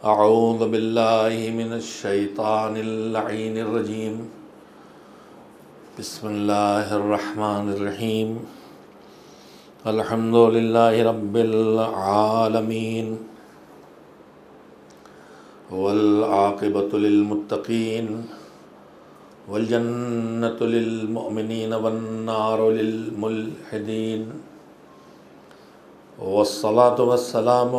اعوذ باللہ من الشیطان اللعین الرجیم بسم اللہ الرحمن الرحیم الحمد للہ رب العالمین والعاقبۃ للمتقین والجنۃ للمؤمنین والنار للملحدین والصلاة والسلام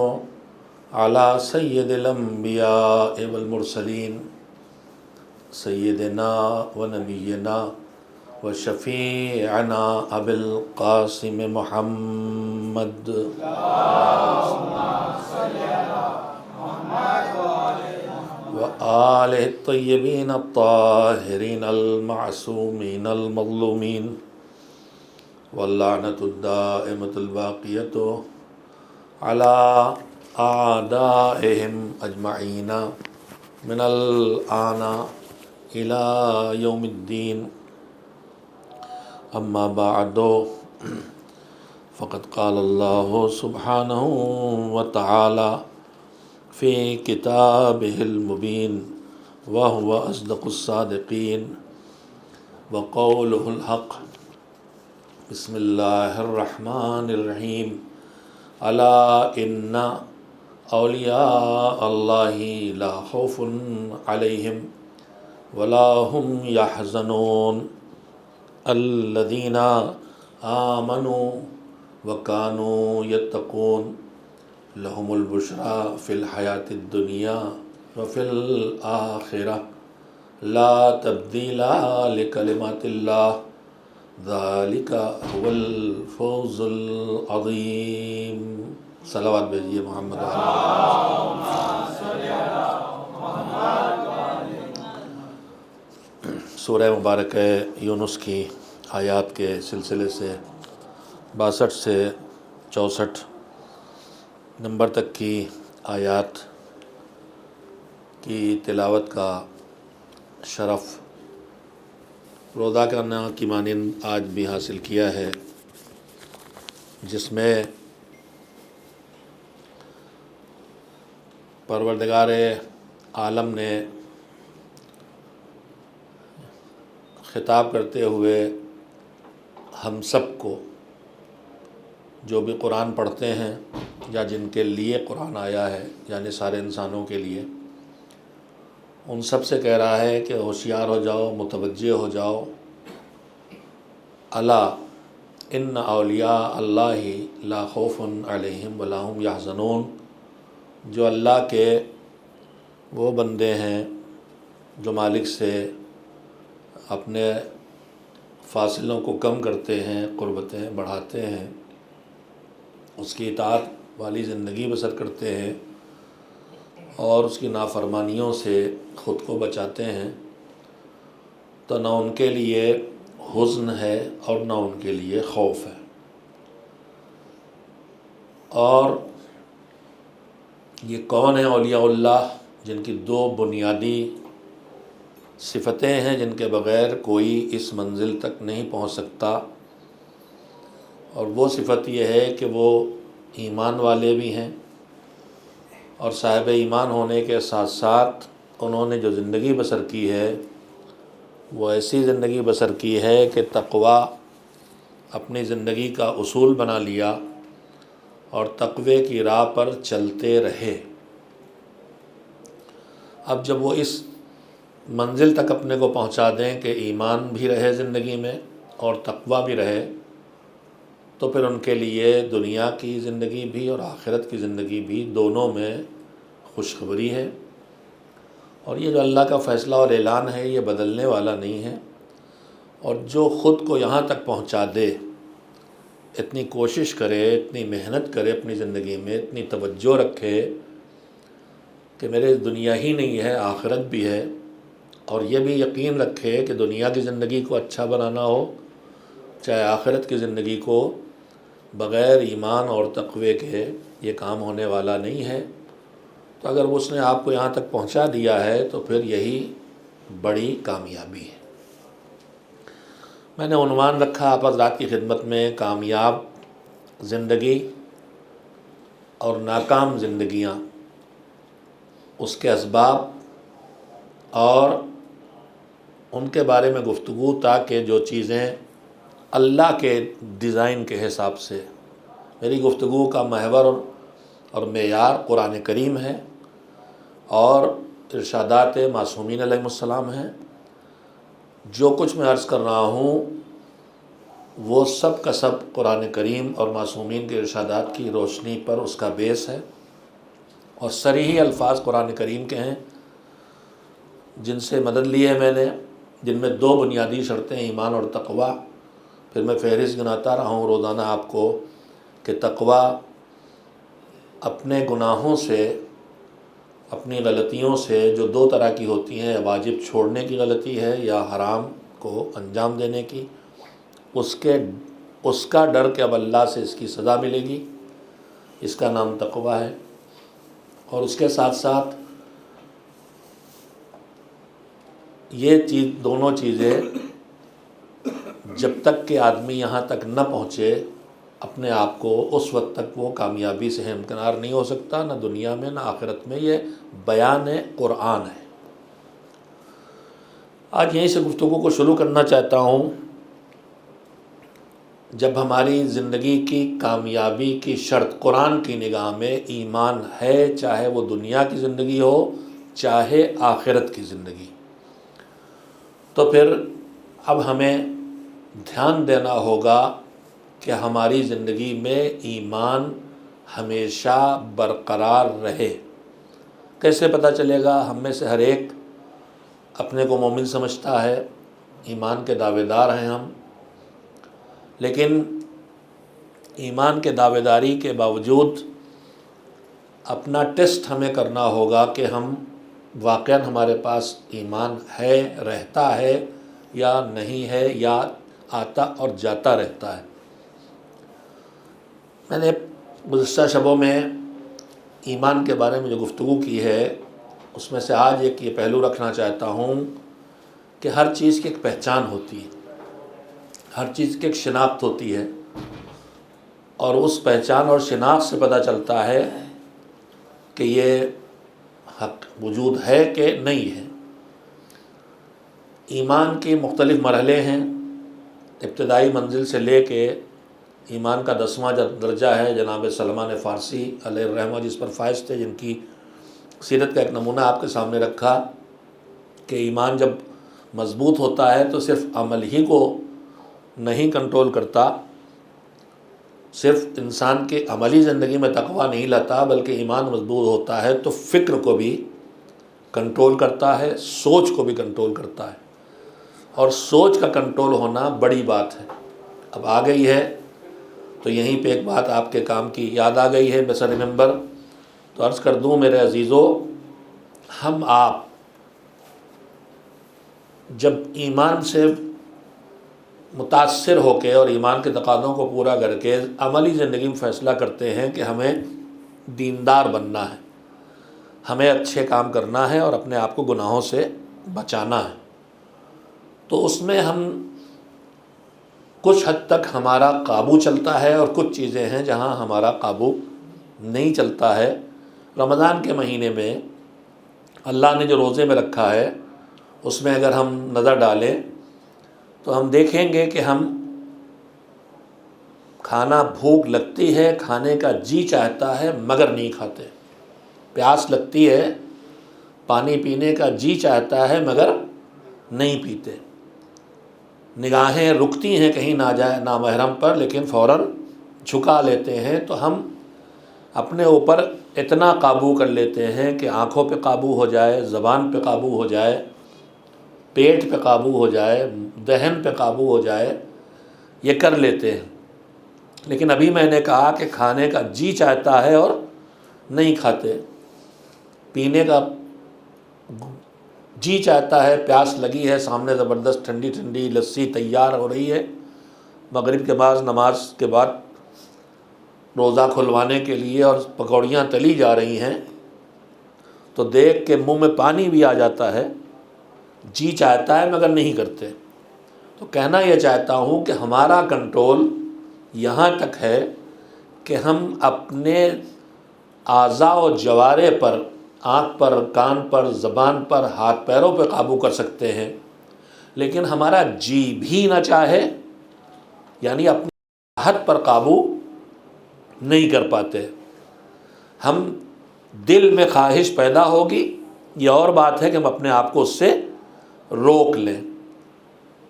علی سید الانبیاء والمرسلین سیدنا و نبینا و شفیعنا ابی القاسم محمد و آلہ الطیبین الطاہرین المعصومین المظلومین واللعنۃ الدائمۃ الباقیۃ علی اعدائہم اجمعین من الآن الى یوم الدین اما بعد فقد قال اللہ سبحانہ وتعالی فی کتابہ المبین وہو اصدق الصادقین وقولہ الحق بسم اللہ الرحمن الرحیم الا ان اولیاء اللہ لا خوف علیہم ولا هم يحزنون الذین آمنوا وكانوا يتقون لهم البشرى في الحیاة الدنیا وفي الآخرة لا تبدیل لکلمات اللہ ذالک هو الفوز العظیم۔ صلوات بھیجیے محمد سورہ مبارک یونس کی آیات کے سلسلے سے 62 سے 64 نمبر تک کی آیات کی تلاوت کا شرف روزہ کرنا کی مانند آج بھی حاصل کیا ہے، جس میں پروردگار عالم نے خطاب کرتے ہوئے ہم سب کو، جو بھی قرآن پڑھتے ہیں یا جن کے لیے قرآن آیا ہے، یعنی سارے انسانوں کے لیے، ان سب سے کہہ رہا ہے کہ ہوشیار ہو جاؤ، متوجہ ہو جاؤ۔ الا ان اولیاء اللہ لا خوف علیہم ولا هم یحزنون، جو اللہ کے وہ بندے ہیں جو مالک سے اپنے فاصلوں کو کم کرتے ہیں، قربتیں بڑھاتے ہیں، اس کی اطاعت والی زندگی بسر کرتے ہیں اور اس کی نافرمانیوں سے خود کو بچاتے ہیں، تو نہ ان کے لیے حزن ہے اور نہ ان کے لیے خوف ہے۔ اور یہ کون ہیں اولیاء اللہ؟ جن کی دو بنیادی صفتیں ہیں جن کے بغیر کوئی اس منزل تک نہیں پہنچ سکتا، اور وہ صفت یہ ہے کہ وہ ایمان والے بھی ہیں، اور صاحب ایمان ہونے کے ساتھ ساتھ انہوں نے جو زندگی بسر کی ہے وہ ایسی زندگی بسر کی ہے کہ تقوی اپنی زندگی کا اصول بنا لیا اور تقوی کی راہ پر چلتے رہے۔ اب جب وہ اس منزل تک اپنے کو پہنچا دیں کہ ایمان بھی رہے زندگی میں اور تقوی بھی رہے، تو پھر ان کے لیے دنیا کی زندگی بھی اور آخرت کی زندگی بھی دونوں میں خوشخبری ہے۔ اور یہ جو اللہ کا فیصلہ اور اعلان ہے یہ بدلنے والا نہیں ہے، اور جو خود کو یہاں تک پہنچا دے، اتنی کوشش کرے، اتنی محنت کرے اپنی زندگی میں، اتنی توجہ رکھے کہ میرے دنیا ہی نہیں ہے آخرت بھی ہے، اور یہ بھی یقین رکھے کہ دنیا کی زندگی کو اچھا بنانا ہو چاہے آخرت کی زندگی کو، بغیر ایمان اور تقوی کے یہ کام ہونے والا نہیں ہے۔ تو اگر اس نے آپ کو یہاں تک پہنچا دیا ہے تو پھر یہی بڑی کامیابی ہے۔ میں نے عنوان رکھا آپ حضرات کی خدمت میں، کامیاب زندگی اور ناکام زندگیاں اس کے اسباب اور ان کے بارے میں گفتگو، تاکہ جو چیزیں اللہ کے ڈیزائن کے حساب سے، میری گفتگو کا محور اور معیار قرآن کریم ہے اور ارشادات معصومین علیہ السلام ہیں۔ جو کچھ میں عرض کر رہا ہوں وہ سب کا سب قرآن کریم اور معصومین کے ارشادات کی روشنی پر اس کا بیس ہے، اور صریحی الفاظ قرآن کریم کے ہیں جن سے مدد لی ہے میں نے، جن میں 2 بنیادی شرطیں ایمان اور تقوی۔ پھر میں فہرست گناتا رہا ہوں روزانہ آپ کو کہ تقوی اپنے گناہوں سے، اپنی غلطیوں سے جو 2 طرح کی ہوتی ہیں، واجب چھوڑنے کی غلطی ہے یا حرام کو انجام دینے کی، اس کا ڈر کہ اب اللہ سے اس کی سزا ملے گی، اس کا نام تقوی ہے۔ اور اس کے ساتھ ساتھ یہ دونوں چیزیں جب تک کہ آدمی یہاں تک نہ پہنچے اپنے آپ کو، اس وقت تک وہ کامیابی سے ہمکنار نہیں ہو سکتا، نہ دنیا میں نہ آخرت میں۔ یہ بیان قرآن ہے۔ آج یہیں سے گفتگو کو شروع کرنا چاہتا ہوں۔ جب ہماری زندگی کی کامیابی کی شرط قرآن کی نگاہ میں ایمان ہے، چاہے وہ دنیا کی زندگی ہو چاہے آخرت کی زندگی، تو پھر اب ہمیں دھیان دینا ہوگا کہ ہماری زندگی میں ایمان ہمیشہ برقرار رہے۔ کیسے پتہ چلے گا؟ ہم میں سے ہر ایک اپنے کو مومن سمجھتا ہے، ایمان کے دعوے دار ہیں ہم، لیکن ایمان کے دعوے داری کے باوجود اپنا ٹیسٹ ہمیں کرنا ہوگا کہ ہم واقعاً ہمارے پاس ایمان ہے، رہتا ہے یا نہیں ہے، یا آتا اور جاتا رہتا ہے۔ میں نے گزشتہ شبوں میں ایمان کے بارے میں جو گفتگو کی ہے، اس میں سے آج ایک یہ پہلو رکھنا چاہتا ہوں کہ ہر چیز کی ایک پہچان ہوتی ہے، ہر چیز کی ایک شناخت ہوتی ہے، اور اس پہچان اور شناخت سے پتہ چلتا ہے کہ یہ حق وجود ہے کہ نہیں ہے۔ ایمان کے مختلف مرحلے ہیں، ابتدائی منزل سے لے کے ایمان کا 10واں درجہ ہے۔ جناب سلمان فارسی علیہ الرحمہ جس پر فائز تھے، جن کی سیرت کا ایک نمونہ آپ کے سامنے رکھا کہ ایمان جب مضبوط ہوتا ہے تو صرف عمل ہی کو نہیں کنٹرول کرتا، صرف انسان کے عملی زندگی میں تقویٰ نہیں لاتا، بلکہ ایمان مضبوط ہوتا ہے تو فکر کو بھی کنٹرول کرتا ہے، سوچ کو بھی کنٹرول کرتا ہے، اور سوچ کا کنٹرول ہونا بڑی بات ہے۔ اب آ گئی ہے تو یہیں پہ ایک بات آپ کے کام کی یاد آ گئی ہے، بس ریممبر، تو عرض کر دوں میرے عزیزو، ہم آپ جب ایمان سے متاثر ہو کے اور ایمان کے تقاضوں کو پورا کر کے عملی زندگی میں فیصلہ کرتے ہیں کہ ہمیں دیندار بننا ہے، ہمیں اچھے کام کرنا ہے اور اپنے آپ کو گناہوں سے بچانا ہے، تو اس میں ہم کچھ حد تک ہمارا قابو چلتا ہے، اور کچھ چیزیں ہیں جہاں ہمارا قابو نہیں چلتا ہے۔ رمضان کے مہینے میں اللہ نے جو روزے میں رکھا ہے، اس میں اگر ہم نظر ڈالیں تو ہم دیکھیں گے کہ ہم کھانا بھوک لگتی ہے، کھانے کا جی چاہتا ہے مگر نہیں کھاتے، پیاس لگتی ہے، پانی پینے کا جی چاہتا ہے مگر نہیں پیتے، نگاہیں رکتی ہیں کہیں نامحرم پر لیکن فوراً جھکا لیتے ہیں۔ تو ہم اپنے اوپر اتنا قابو کر لیتے ہیں کہ آنکھوں پہ قابو ہو جائے، زبان پہ قابو ہو جائے، پیٹ پہ قابو ہو جائے، دہن پہ قابو ہو جائے، یہ کر لیتے ہیں۔ لیکن ابھی میں نے کہا کہ کھانے کا جی چاہتا ہے اور نہیں کھاتے، پینے کا جی چاہتا ہے، پیاس لگی ہے، سامنے زبردست ٹھنڈی ٹھنڈی لسی تیار ہو رہی ہے، مغرب کے بعد نماز کے بعد روزہ کھلوانے کے لیے، اور پکوڑیاں تلی جا رہی ہیں، تو دیکھ کے منہ میں پانی بھی آ جاتا ہے، جی چاہتا ہے مگر نہیں کرتے۔ تو کہنا یہ چاہتا ہوں کہ ہمارا کنٹرول یہاں تک ہے کہ ہم اپنے اعضاء و جوارح پر آنکھ پر، کان پر، زبان پر، ہاتھ پیروں پہ قابو کر سکتے ہیں، لیکن ہمارا جی بھی نہ چاہے، یعنی اپنی چاہت پر قابو نہیں کر پاتے۔ ہم دل میں خواہش پیدا ہوگی، یہ اور بات ہے کہ ہم اپنے آپ کو اس سے روک لیں۔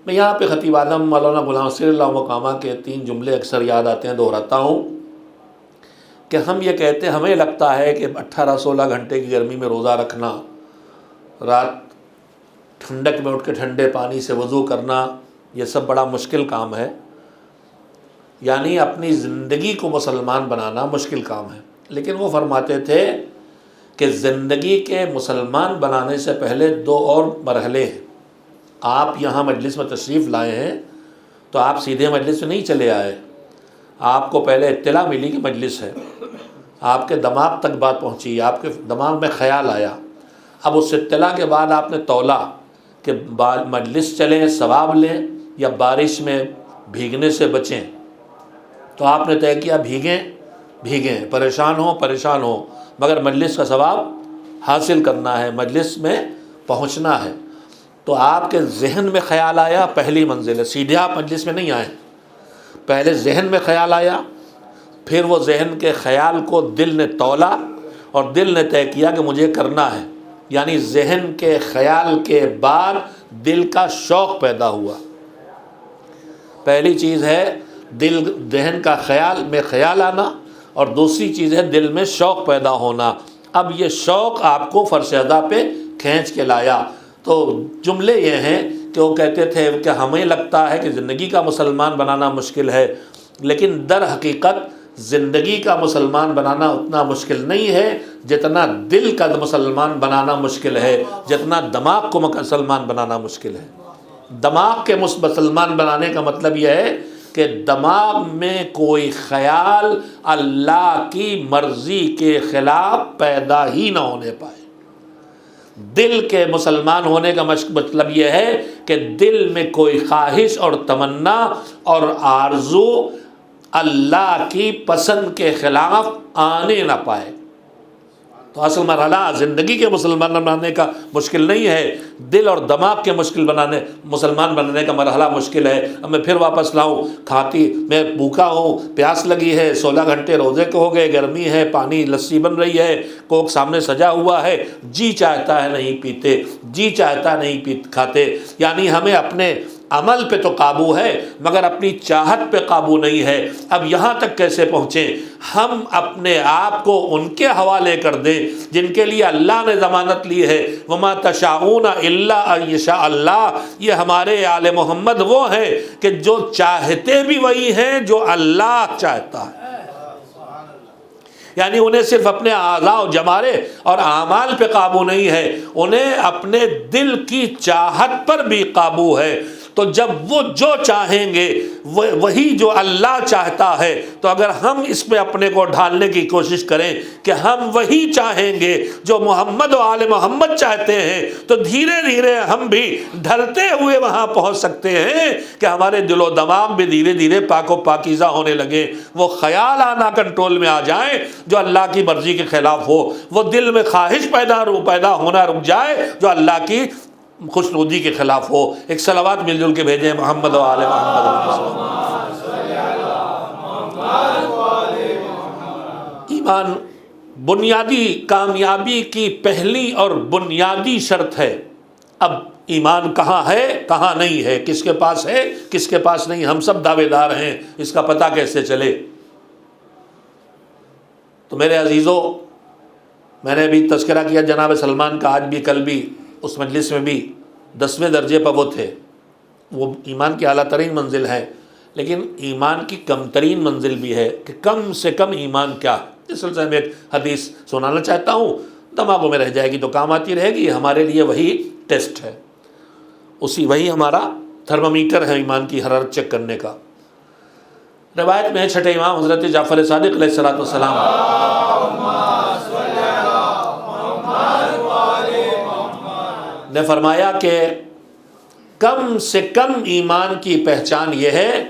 میں یہاں پہ خطیب اعظم مولانا غلام نصیر اللہ مقامہ کے 3 جملے اکثر یاد آتے ہیں، دہراتا ہوں کہ ہم یہ کہتے ہیں، ہمیں لگتا ہے کہ 18-16 گھنٹے کی گرمی میں روزہ رکھنا، رات ٹھنڈک میں اٹھ کے ٹھنڈے پانی سے وضو کرنا، یہ سب بڑا مشکل کام ہے، یعنی اپنی زندگی کو مسلمان بنانا مشکل کام ہے۔ لیکن وہ فرماتے تھے کہ زندگی کے مسلمان بنانے سے پہلے 2 اور مرحلے ہیں۔ آپ یہاں مجلس میں تشریف لائے ہیں تو آپ سیدھے مجلس میں نہیں چلے آئے، آپ کو پہلے اطلاع ملی کہ مجلس ہے، آپ کے دماغ تک بات پہنچی، آپ کے دماغ میں خیال آیا، اب اس اطلاع کے بعد آپ نے تولا کہ مجلس چلیں ثواب لیں یا بارش میں بھیگنے سے بچیں، تو آپ نے طے کیا بھیگیں، پریشان ہوں مگر مجلس کا ثواب حاصل کرنا ہے، مجلس میں پہنچنا ہے۔ تو آپ کے ذہن میں خیال آیا، پہلی منزل ہے، سیدھے آپ مجلس میں نہیں آئے، پہلے ذہن میں خیال آیا، پھر وہ ذہن کے خیال کو دل نے تولا اور دل نے طے کیا کہ مجھے کرنا ہے، یعنی ذہن کے خیال کے بعد دل کا شوق پیدا ہوا۔ پہلی چیز ہے ذہن کا خیال میں خیال آنا، اور دوسری چیز ہے دل میں شوق پیدا ہونا۔ اب یہ شوق آپ کو فرش ادا پہ کھینچ کے لایا۔ تو جملے یہ ہیں کہ وہ کہتے تھے کہ ہمیں لگتا ہے کہ زندگی کا مسلمان بنانا مشکل ہے، لیکن در حقیقت زندگی کا مسلمان بنانا اتنا مشکل نہیں ہے جتنا دل کا مسلمان بنانا مشکل ہے، جتنا دماغ کو مسلمان بنانا مشکل ہے۔ دماغ کے مسلمان بنانے کا مطلب یہ ہے کہ دماغ میں کوئی خیال اللہ کی مرضی کے خلاف پیدا ہی نہ ہونے پائے۔ دل کے مسلمان ہونے کا مطلب یہ ہے کہ دل میں کوئی خواہش اور تمنا اور آرزو اللہ کی پسند کے خلاف آنے نہ پائے۔ تو اصل مرحلہ زندگی کے مسلمان بنانے کا مشکل نہیں ہے، دل اور دماغ کے مسلمان بنانے کا مرحلہ مشکل ہے۔ اب میں پھر واپس لاؤں، میں بھوکا ہوں، پیاس لگی ہے، 16 گھنٹے روزے کے ہو گئے، گرمی ہے، پانی لسی بن رہی ہے، کوک سامنے سجا ہوا ہے، جی چاہتا ہے نہیں پیتے، جی چاہتا نہیں کھاتے، یعنی ہمیں اپنے عمل پہ تو قابو ہے مگر اپنی چاہت پہ قابو نہیں ہے۔ اب یہاں تک کیسے پہنچیں؟ ہم اپنے آپ کو ان کے حوالے کر دیں جن کے لیے اللہ نے ضمانت لی ہے، وَمَا تَشَاءُونَ إِلَّا أَن يَشَاءَ اللَّهُ۔ یہ ہمارے آل محمد وہ ہیں کہ جو چاہتے بھی وہی ہیں جو اللہ چاہتا ہے، یعنی انہیں صرف اپنے اعضاء و جوارح اور اعمال پہ قابو نہیں ہے، انہیں اپنے دل کی چاہت پر بھی قابو ہے۔ تو جب وہ جو چاہیں گے وہی جو اللہ چاہتا ہے، تو اگر ہم اس میں اپنے کو ڈھالنے کی کوشش کریں کہ ہم وہی چاہیں گے جو محمد و آل محمد چاہتے ہیں، تو دھیرے دھیرے ہم بھی ڈھلتے ہوئے وہاں پہنچ سکتے ہیں کہ ہمارے دل و دماغ بھی دھیرے دھیرے پاک و پاکیزہ ہونے لگے، وہ خیال آنا کنٹرول میں آ جائیں جو اللہ کی مرضی کے خلاف ہو، وہ دل میں خواہش پیدا ہونا رک جائے جو اللہ کی خوشنودی کے خلاف ہو۔ ایک صلوات مل جل کے بھیجیں محمد و آل محمد۔ ایمان بنیادی کامیابی کی پہلی اور بنیادی شرط ہے۔ اب ایمان کہاں ہے کہاں نہیں ہے، کس کے پاس ہے کس کے پاس نہیں، ہم سب دعوے دار ہیں، اس کا پتہ کیسے چلے؟ تو میرے عزیزوں، میں نے ابھی تذکرہ کیا جناب سلمان کا، آج بھی کل بھی اس مجلس میں بھی 10ویں درجے پر وہ تھے۔ وہ ایمان کی اعلیٰ ترین منزل ہے، لیکن ایمان کی کم ترین منزل بھی ہے کہ کم سے کم ایمان کیا ہے۔ اس سلسلے میں ایک حدیث سنانا چاہتا ہوں، دماغوں میں رہ جائے گی تو کام آتی رہے گی، ہمارے لیے وہی ٹیسٹ ہے، وہی ہمارا تھرمامیٹر ہے ایمان کی حرارت چیک کرنے کا۔ روایت میں چھٹے امام حضرت جعفر صادق علیہ السلام نے فرمایا کہ کم سے کم ایمان کی پہچان یہ ہے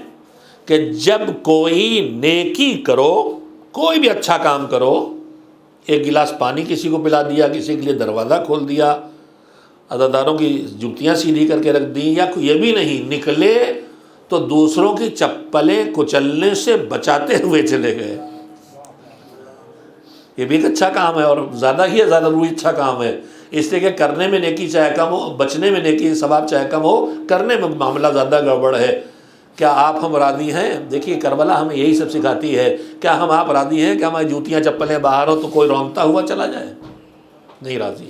کہ جب کوئی نیکی کرو، کوئی بھی اچھا کام کرو، ایک گلاس پانی کسی کو پلا دیا، کسی کے لیے دروازہ کھول دیا، عزاداروں کی جوتیاں سیدھی کر کے رکھ دیں، یا یہ بھی نہیں، نکلے تو دوسروں کی چپلیں کچلنے سے بچاتے ہوئے چلے گئے۔ یہ بھی ایک اچھا کام ہے، اور زیادہ ضروری اچھا کام ہے، اس لیے کہ کرنے میں نیکی چاہے کم ہو، بچنے میں نیکی ثواب چاہے کم ہو، کرنے میں معاملہ زیادہ گڑبڑ ہے۔ کیا ہم راضی ہیں؟ دیکھیے کربلا ہمیں یہی سب سکھاتی ہے۔ کیا آپ راضی ہیں کہ ہماری جوتیاں چپلیں باہر ہو تو کوئی رونگتا ہوا چلا جائے؟ نہیں راضی۔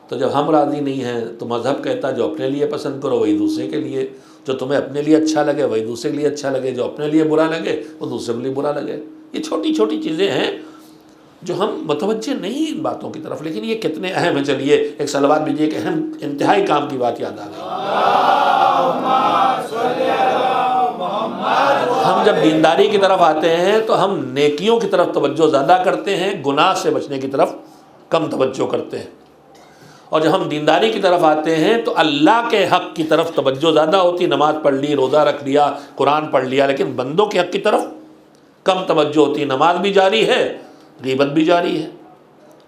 تو جب ہم راضی نہیں ہیں تو مذہب کہتا ہے جو اپنے لیے پسند کرو وہی دوسرے کے لیے، جو تمہیں اپنے لیے اچھا لگے وہی دوسرے کے لیے اچھا لگے، جو اپنے لیے برا لگے وہ دوسرے کے لیے برا لگے۔ یہ چھوٹی چھوٹی چیزیں ہیں جو ہم متوجہ نہیں ان باتوں کی طرف، لیکن یہ کتنے اہم ہیں۔ چلیے ایک صلوات بھیجیے، ایک اہم انتہائی کام کی بات یاد آ گئی۔ ہم جب دینداری کی طرف آتے ہیں تو ہم نیکیوں کی طرف توجہ زیادہ کرتے ہیں، گناہ سے بچنے کی طرف کم توجہ کرتے ہیں۔ اور جب ہم دینداری کی طرف آتے ہیں تو اللہ کے حق کی طرف توجہ زیادہ ہوتی، نماز پڑھ لی، روزہ رکھ لیا، قرآن پڑھ لیا، لیکن بندوں کے حق کی طرف کم توجہ ہوتی۔ نماز بھی جاری ہے، غیبت بھی جاری ہے،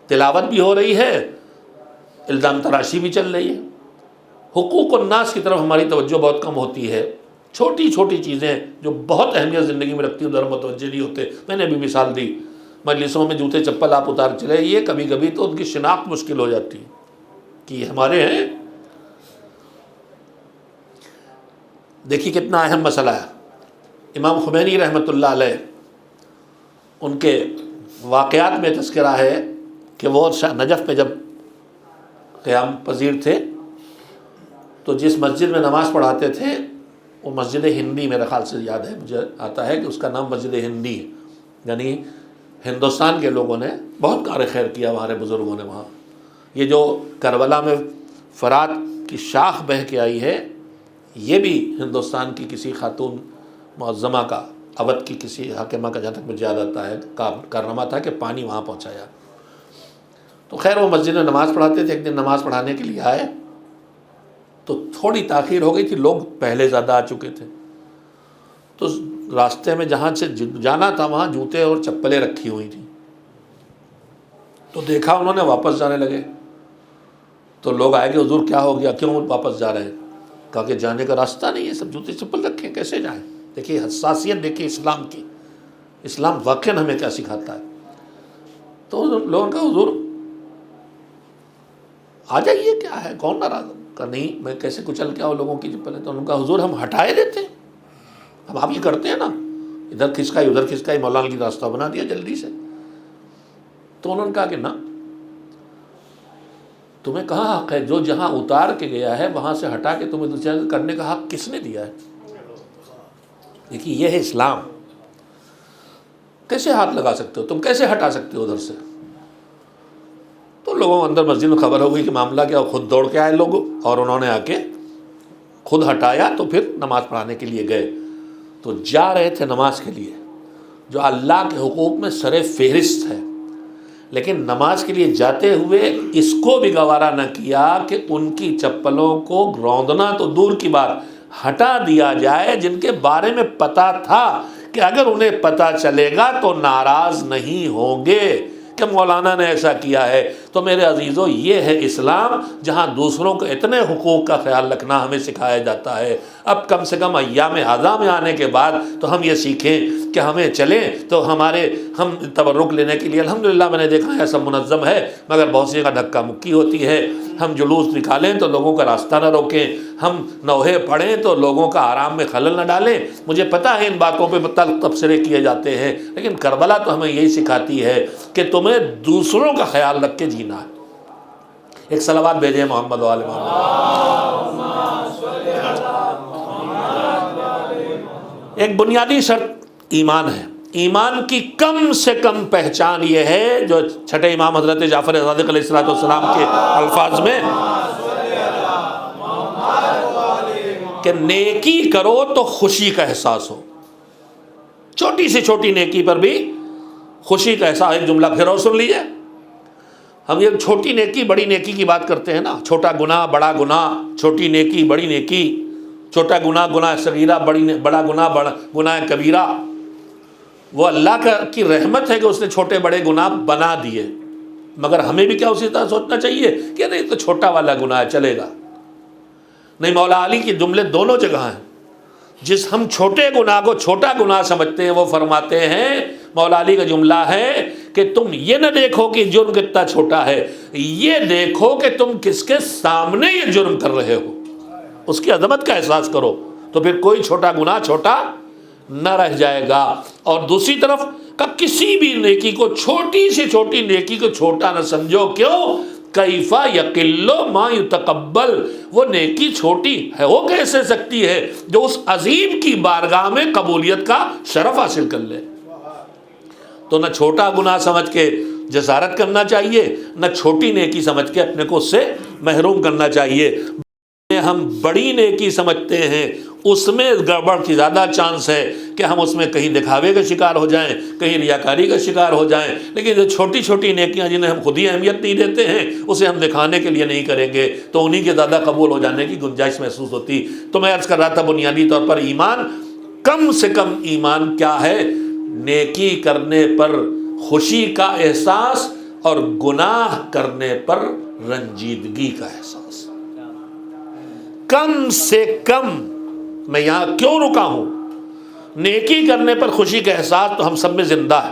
تلاوت بھی ہو رہی ہے، الزام تراشی بھی چل رہی ہے، حقوق الناس کی طرف ہماری توجہ بہت کم ہوتی ہے۔ چھوٹی چھوٹی چیزیں جو بہت اہمیت زندگی میں رکھتی ہیں ادھر متوجہ نہیں ہوتے۔ میں نے بھی مثال دی، مجلسوں میں جوتے چپل آپ اتار چلے، یہ کبھی کبھی تو ان کی شناخت مشکل ہو جاتی ہے کہ یہ ہمارے ہیں۔ دیکھیے کتنا اہم مسئلہ ہے۔ امام خمینی رحمۃ اللہ علیہ، ان کے واقعات میں تذکرہ ہے کہ وہ نجف میں جب قیام پذیر تھے تو جس مسجد میں نماز پڑھاتے تھے وہ مسجد ہندی، میرے خیال سے یاد ہے، مجھے آتا ہے کہ اس کا نام مسجد ہندی، یعنی ہندوستان کے لوگوں نے بہت کار خیر کیا، ہمارے بزرگوں نے وہاں۔ یہ جو کربلا میں فرات کی شاخ بہہ کے آئی ہے، یہ بھی ہندوستان کی کسی خاتون معظمہ کا، اودھ کی کسی حاکمہ کا، جہاں تک مجھے یاد آتا ہے، کارنامہ تھا کہ پانی وہاں پہنچایا۔ تو خیر وہ مسجد میں نماز پڑھاتے تھے، ایک دن نماز پڑھانے کے لیے آئے تو تھوڑی تاخیر ہو گئی تھی، لوگ پہلے زیادہ آ چکے تھے، تو راستے میں جہاں سے جانا تھا وہاں جوتے اور چپلیں رکھی ہوئی تھیں، تو دیکھا انہوں نے، واپس جانے لگے۔ تو لوگ آئے کہ حضور کیا ہو گیا، کیوں واپس جا رہے ہیں؟ کہا کہ جانے کا راستہ نہیں ہے، سب جوتے چپل رکھے کیسے جائیں؟ دیکھیے حساسیت، دیکھیے اسلام کی، اسلام واقعاً ہمیں کیا سکھاتا ہے۔ تو لوگوں کا حضور آ جائیے، کیا ہے، کون ناراض؟ کہا نہیں، میں کیسے کچل کے آؤں لوگوں کی چپلیں؟ تو ان کا حضور ہم ہٹائے دیتے ہیں، ہم آپ یہ کرتے ہیں نا، ادھر کھسکائی ادھر کھسکائی، مولانا کی راستہ بنا دیا جلدی سے۔ تو انہوں نے کہا کہ نہ، تمہیں کہاں حق ہے؟ جو جہاں اتار کے گیا ہے وہاں سے ہٹا کے تمہیں دوسری جگہ کرنے کا حق کس نے دیا ہے؟ دیکھیے یہ ہے اسلام۔ کیسے ہاتھ لگا سکتے ہو تم؟ کیسے ہٹا سکتے ہو ادھر سے؟ تو لوگوں اندر مسجد میں خبر ہو گئی کہ معاملہ کیا، خود دوڑ کے آئے لوگ، اور انہوں نے آ کے خود ہٹایا، تو پھر نماز پڑھانے کے لیے گئے۔ تو جا رہے تھے نماز کے لیے، جو اللہ کے حقوق میں سر فہرست ہے، لیکن نماز کے لیے جاتے ہوئے اس کو بھی گوارا نہ کیا کہ ان کی چپلوں کو روندنا تو دور کی بات، ہٹا دیا جائے، جن کے بارے میں پتہ تھا کہ اگر انہیں پتہ چلے گا تو ناراض نہیں ہوں گے کہ مولانا نے ایسا کیا ہے۔ تو میرے عزیزو، یہ ہے اسلام، جہاں دوسروں کو اتنے حقوق کا خیال رکھنا ہمیں سکھایا جاتا ہے۔ اب کم سے کم ایام ہذا میں آنے کے بعد تو ہم یہ سیکھیں کہ ہمیں چلیں تو ہم تبرک لینے کے لیے، الحمدللہ میں نے دیکھا ہے سب منظم ہے، مگر بہت سی کا دھکا مکی ہوتی ہے۔ ہم جلوس نکالیں تو لوگوں کا راستہ نہ روکیں، ہم نوحے پڑھیں تو لوگوں کا آرام میں خلل نہ ڈالیں۔ مجھے پتہ ہے ان باتوں پہ تبصرے کیے جاتے ہیں، لیکن کربلا تو ہمیں یہی سکھاتی ہے کہ تمہیں دوسروں کا خیال رکھ کے جینا ہے۔ ایک صلوات بھیجیں محمد وآل محمد۔ ایک بنیادی شرط ایمان ہے۔ ایمان کی کم سے کم پہچان یہ ہے جو چھٹے امام حضرت جعفر صادق علیہ السلام کے الفاظ میں کہ نیکی کرو تو خوشی کا احساس ہو۔ چھوٹی سے چھوٹی نیکی پر بھی خوشی کا احساس۔ ایک جملہ پھر اور سن لیجیے، ہم یہ چھوٹی نیکی بڑی نیکی کی بات کرتے ہیں نا، چھوٹا گناہ بڑا گناہ، چھوٹی نیکی بڑی نیکی، چھوٹا گناہ گناہ صغیرہ، بڑا گناہ گناہ کبیرہ۔ وہ اللہ کی رحمت ہے کہ اس نے چھوٹے بڑے گناہ بنا دیے، مگر ہمیں بھی کیا اسی طرح سوچنا چاہیے کہ نہیں تو چھوٹا والا گناہ ہے چلے گا؟ نہیں، مولا علی کے جملے دونوں جگہ ہیں۔ جس ہم چھوٹے گناہ کو چھوٹا گناہ سمجھتے ہیں وہ فرماتے ہیں، مولا علی کا جملہ ہے کہ تم یہ نہ دیکھو کہ جرم کتنا چھوٹا ہے، یہ دیکھو کہ تم کس کے سامنے یہ جرم کر رہے ہو، اس کی عظمت کا احساس کرو، تو پھر کوئی چھوٹا گناہ چھوٹا نہ رہ جائے گا۔ اور دوسری طرف کہ کسی بھی نیکی کو، چھوٹی سے چھوٹی نیکی کو چھوٹا نہ سمجھو، کیوں؟ کیفا یقل ما یتقبل، وہ نیکی چھوٹی ہے وہ کیسے سکتی ہے جو اس عظیم کی بارگاہ میں قبولیت کا شرف حاصل کر لے۔ تو نہ چھوٹا گناہ سمجھ کے جسارت کرنا چاہیے، نہ چھوٹی نیکی سمجھ کے اپنے کو اس سے محروم کرنا چاہیے۔ ہم بڑی نیکی سمجھتے ہیں، اس میں گڑبڑ کی زیادہ چانس ہے کہ ہم اس میں کہیں دکھاوے کا شکار ہو جائیں، کہیں ریاکاری کا شکار ہو جائیں۔ لیکن جو چھوٹی چھوٹی نیکیاں جنہیں ہم خود ہی اہمیت نہیں دیتے ہیں، اسے ہم دکھانے کے لیے نہیں کریں گے تو انہی کے زیادہ قبول ہو جانے کی گنجائش محسوس ہوتی۔ تو میں عرض کر رہا تھا بنیادی طور پر ایمان، کم سے کم ایمان کیا ہے؟ نیکی کرنے پر خوشی کا احساس اور گناہ کرنے پر رنجیدگی کا احساس۔ کم سے کم، میں یہاں کیوں رکا ہوں؟ نیکی کرنے پر خوشی کا احساس تو ہم سب میں زندہ ہے،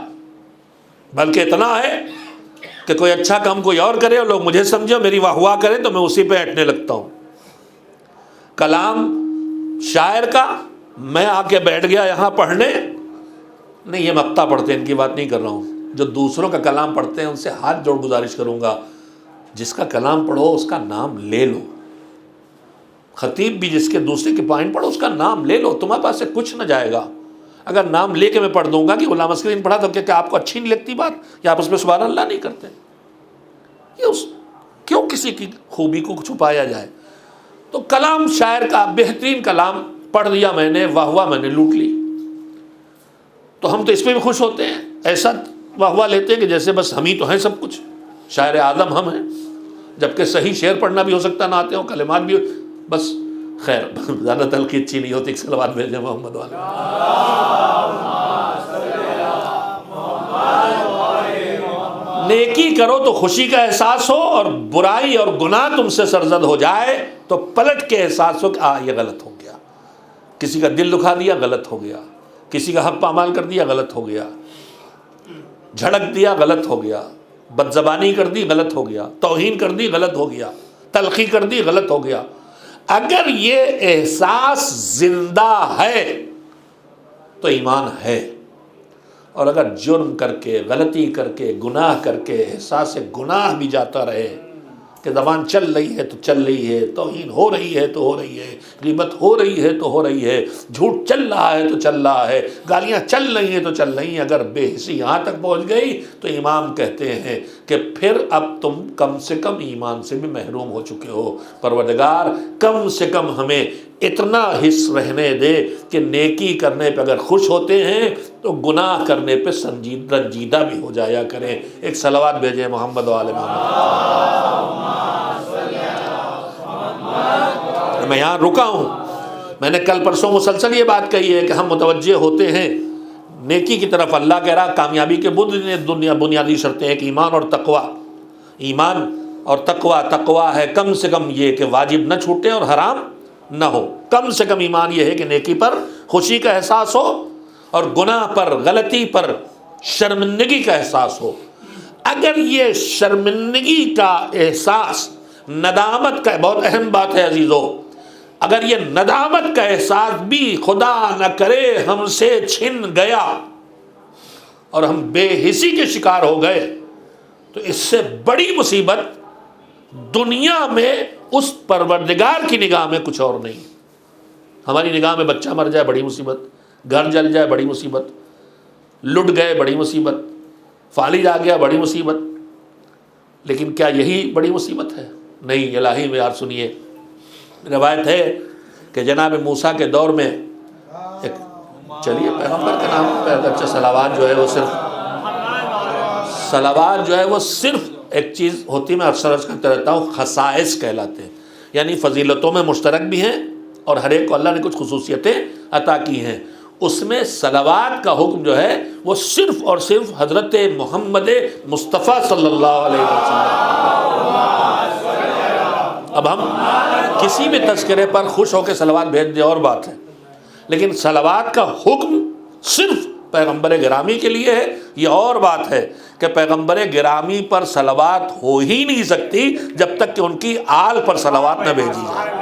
بلکہ اتنا ہے کہ کوئی اچھا کام کوئی اور کرے اور لوگ مجھے سمجھے اور میری واہ واہ کریں تو میں اسی پہ ہٹنے لگتا ہوں۔ کلام شاعر کا میں آ کے بیٹھ گیا یہاں پڑھنے، نہیں یہ مقطع پڑھتے ہیں ان کی بات نہیں کر رہا ہوں، جو دوسروں کا کلام پڑھتے ہیں ان سے ہاتھ جوڑ گزارش کروں گا، جس کا کلام پڑھو اس کا نام لے لو۔ خطیب بھی جس کے دوسرے کے پوائنٹ پڑھو اس کا نام لے لو، تمہارے پاس سے کچھ نہ جائے گا۔ اگر نام لے کے میں پڑھ دوں گا کہ غلام اسکرین پڑھا تو کیا آپ کو اچھی نہیں لگتی بات، یا آپ اس میں سبحان اللہ نہیں کرتے؟ کیوں کسی کی خوبی کو چھپایا جائے؟ تو کلام شاعر کا بہترین کلام پڑھ لیا میں نے، واہ واہ میں نے لوٹ لی، تو ہم تو اس پہ بھی خوش ہوتے ہیں، ایسا واہ واہ لیتے ہیں کہ جیسے بس ہم ہی تو ہیں سب کچھ، شاعر اعظم ہم ہیں، جبکہ صحیح شعر پڑھنا بھی ہو سکتا نہ آتے ہو، کلمات بھی بس خیر زیادہ تلخی اچھی نہیں ہوتی، ایک صلوات بھیجیں محمد والے۔ نیکی کرو تو خوشی کا احساس ہو، اور برائی اور گناہ تم سے سرزد ہو جائے تو پلٹ کے احساس ہو کہ یہ غلط ہو گیا، کسی کا دل دکھا دیا غلط ہو گیا، کسی کا حق پامال کر دیا غلط ہو گیا، جھڑک دیا غلط ہو گیا، بد زبانی کر دی غلط ہو گیا، توہین کر دی غلط ہو گیا، تلخی کر دی غلط ہو گیا۔ اگر یہ احساس زندہ ہے تو ایمان ہے، اور اگر جرم کر کے، غلطی کر کے، گناہ کر کے احساس گناہ بھی جاتا رہے کہ زبان چل رہی ہے تو چل رہی ہے، توہین ہو رہی ہے تو ہو رہی ہے، غیبت ہو رہی ہے تو ہو رہی ہے، جھوٹ چل رہا ہے تو چل رہا ہے، گالیاں چل رہی ہیں تو چل رہی ہیں، اگر بے حسی یہاں تک پہنچ گئی تو امام کہتے ہیں کہ پھر اب تم کم سے کم ایمان سے بھی محروم ہو چکے ہو۔ پروردگار کم سے کم ہمیں اتنا حس رہنے دے کہ نیکی کرنے پہ اگر خوش ہوتے ہیں تو گناہ کرنے پہ رنجیدہ بھی ہو جایا کریں۔ ایک صلوات بھیجیں محمد وآل محمد۔ میں یہاں رکا ہوں، میں نے کل پرسوں مسلسل یہ بات کہی ہے کہ ہم متوجہ ہوتے ہیں نیکی کی طرف۔ اللہ کہہ رہا کامیابی کے بنیادی شرطیں ایک ایمان اور تقوی۔ ایمان اور تقوی ہے کم سے کم یہ کہ واجب نہ چھوٹے اور حرام نہ ہو۔ کم سے کم ایمان یہ ہے کہ نیکی پر خوشی کا احساس ہو اور گناہ پر، غلطی پر شرمندگی کا احساس ہو۔ اگر یہ شرمندگی کا احساس، ندامت کا، بہت اہم بات ہے عزیزو، اگر یہ ندامت کا احساس بھی خدا نہ کرے ہم سے چھن گیا اور ہم بے حسی کے شکار ہو گئے تو اس سے بڑی مصیبت دنیا میں اس پروردگار کی نگاہ میں کچھ اور نہیں۔ ہماری نگاہ میں بچہ مر جائے بڑی مصیبت، گھر جل جائے بڑی مصیبت، لٹ گئے بڑی مصیبت، فالج آ گیا بڑی مصیبت، لیکن کیا یہی بڑی مصیبت ہے؟ نہیں۔ الہی معیار سنیے، روایت ہے کہ جناب موسیٰ کے دور میں ایک، چلیے پیغمبر کے نام پہ اچھا صلوات جو ہے وہ صرف ایک چیز ہوتی، میں اکثر عرض کرتے رہتا ہوں، خصائص کہلاتے ہیں، یعنی فضیلتوں میں مشترک بھی ہیں اور ہر ایک کو اللہ نے کچھ خصوصیتیں عطا کی ہیں۔ اس میں صلوات کا حکم جو ہے وہ صرف اور صرف حضرت محمد مصطفیٰ صلی اللہ علیہ وسلم. اب ہم کسی بھی تذکرے پر خوش ہو کے صلوات بھیج دیں اور بات ہے، لیکن صلوات کا حکم صرف پیغمبر گرامی کے لیے ہے. یہ اور بات ہے کہ پیغمبر گرامی پر صلوات ہو ہی نہیں سکتی جب تک کہ ان کی آل پر صلوات نہ بھیجی جائے.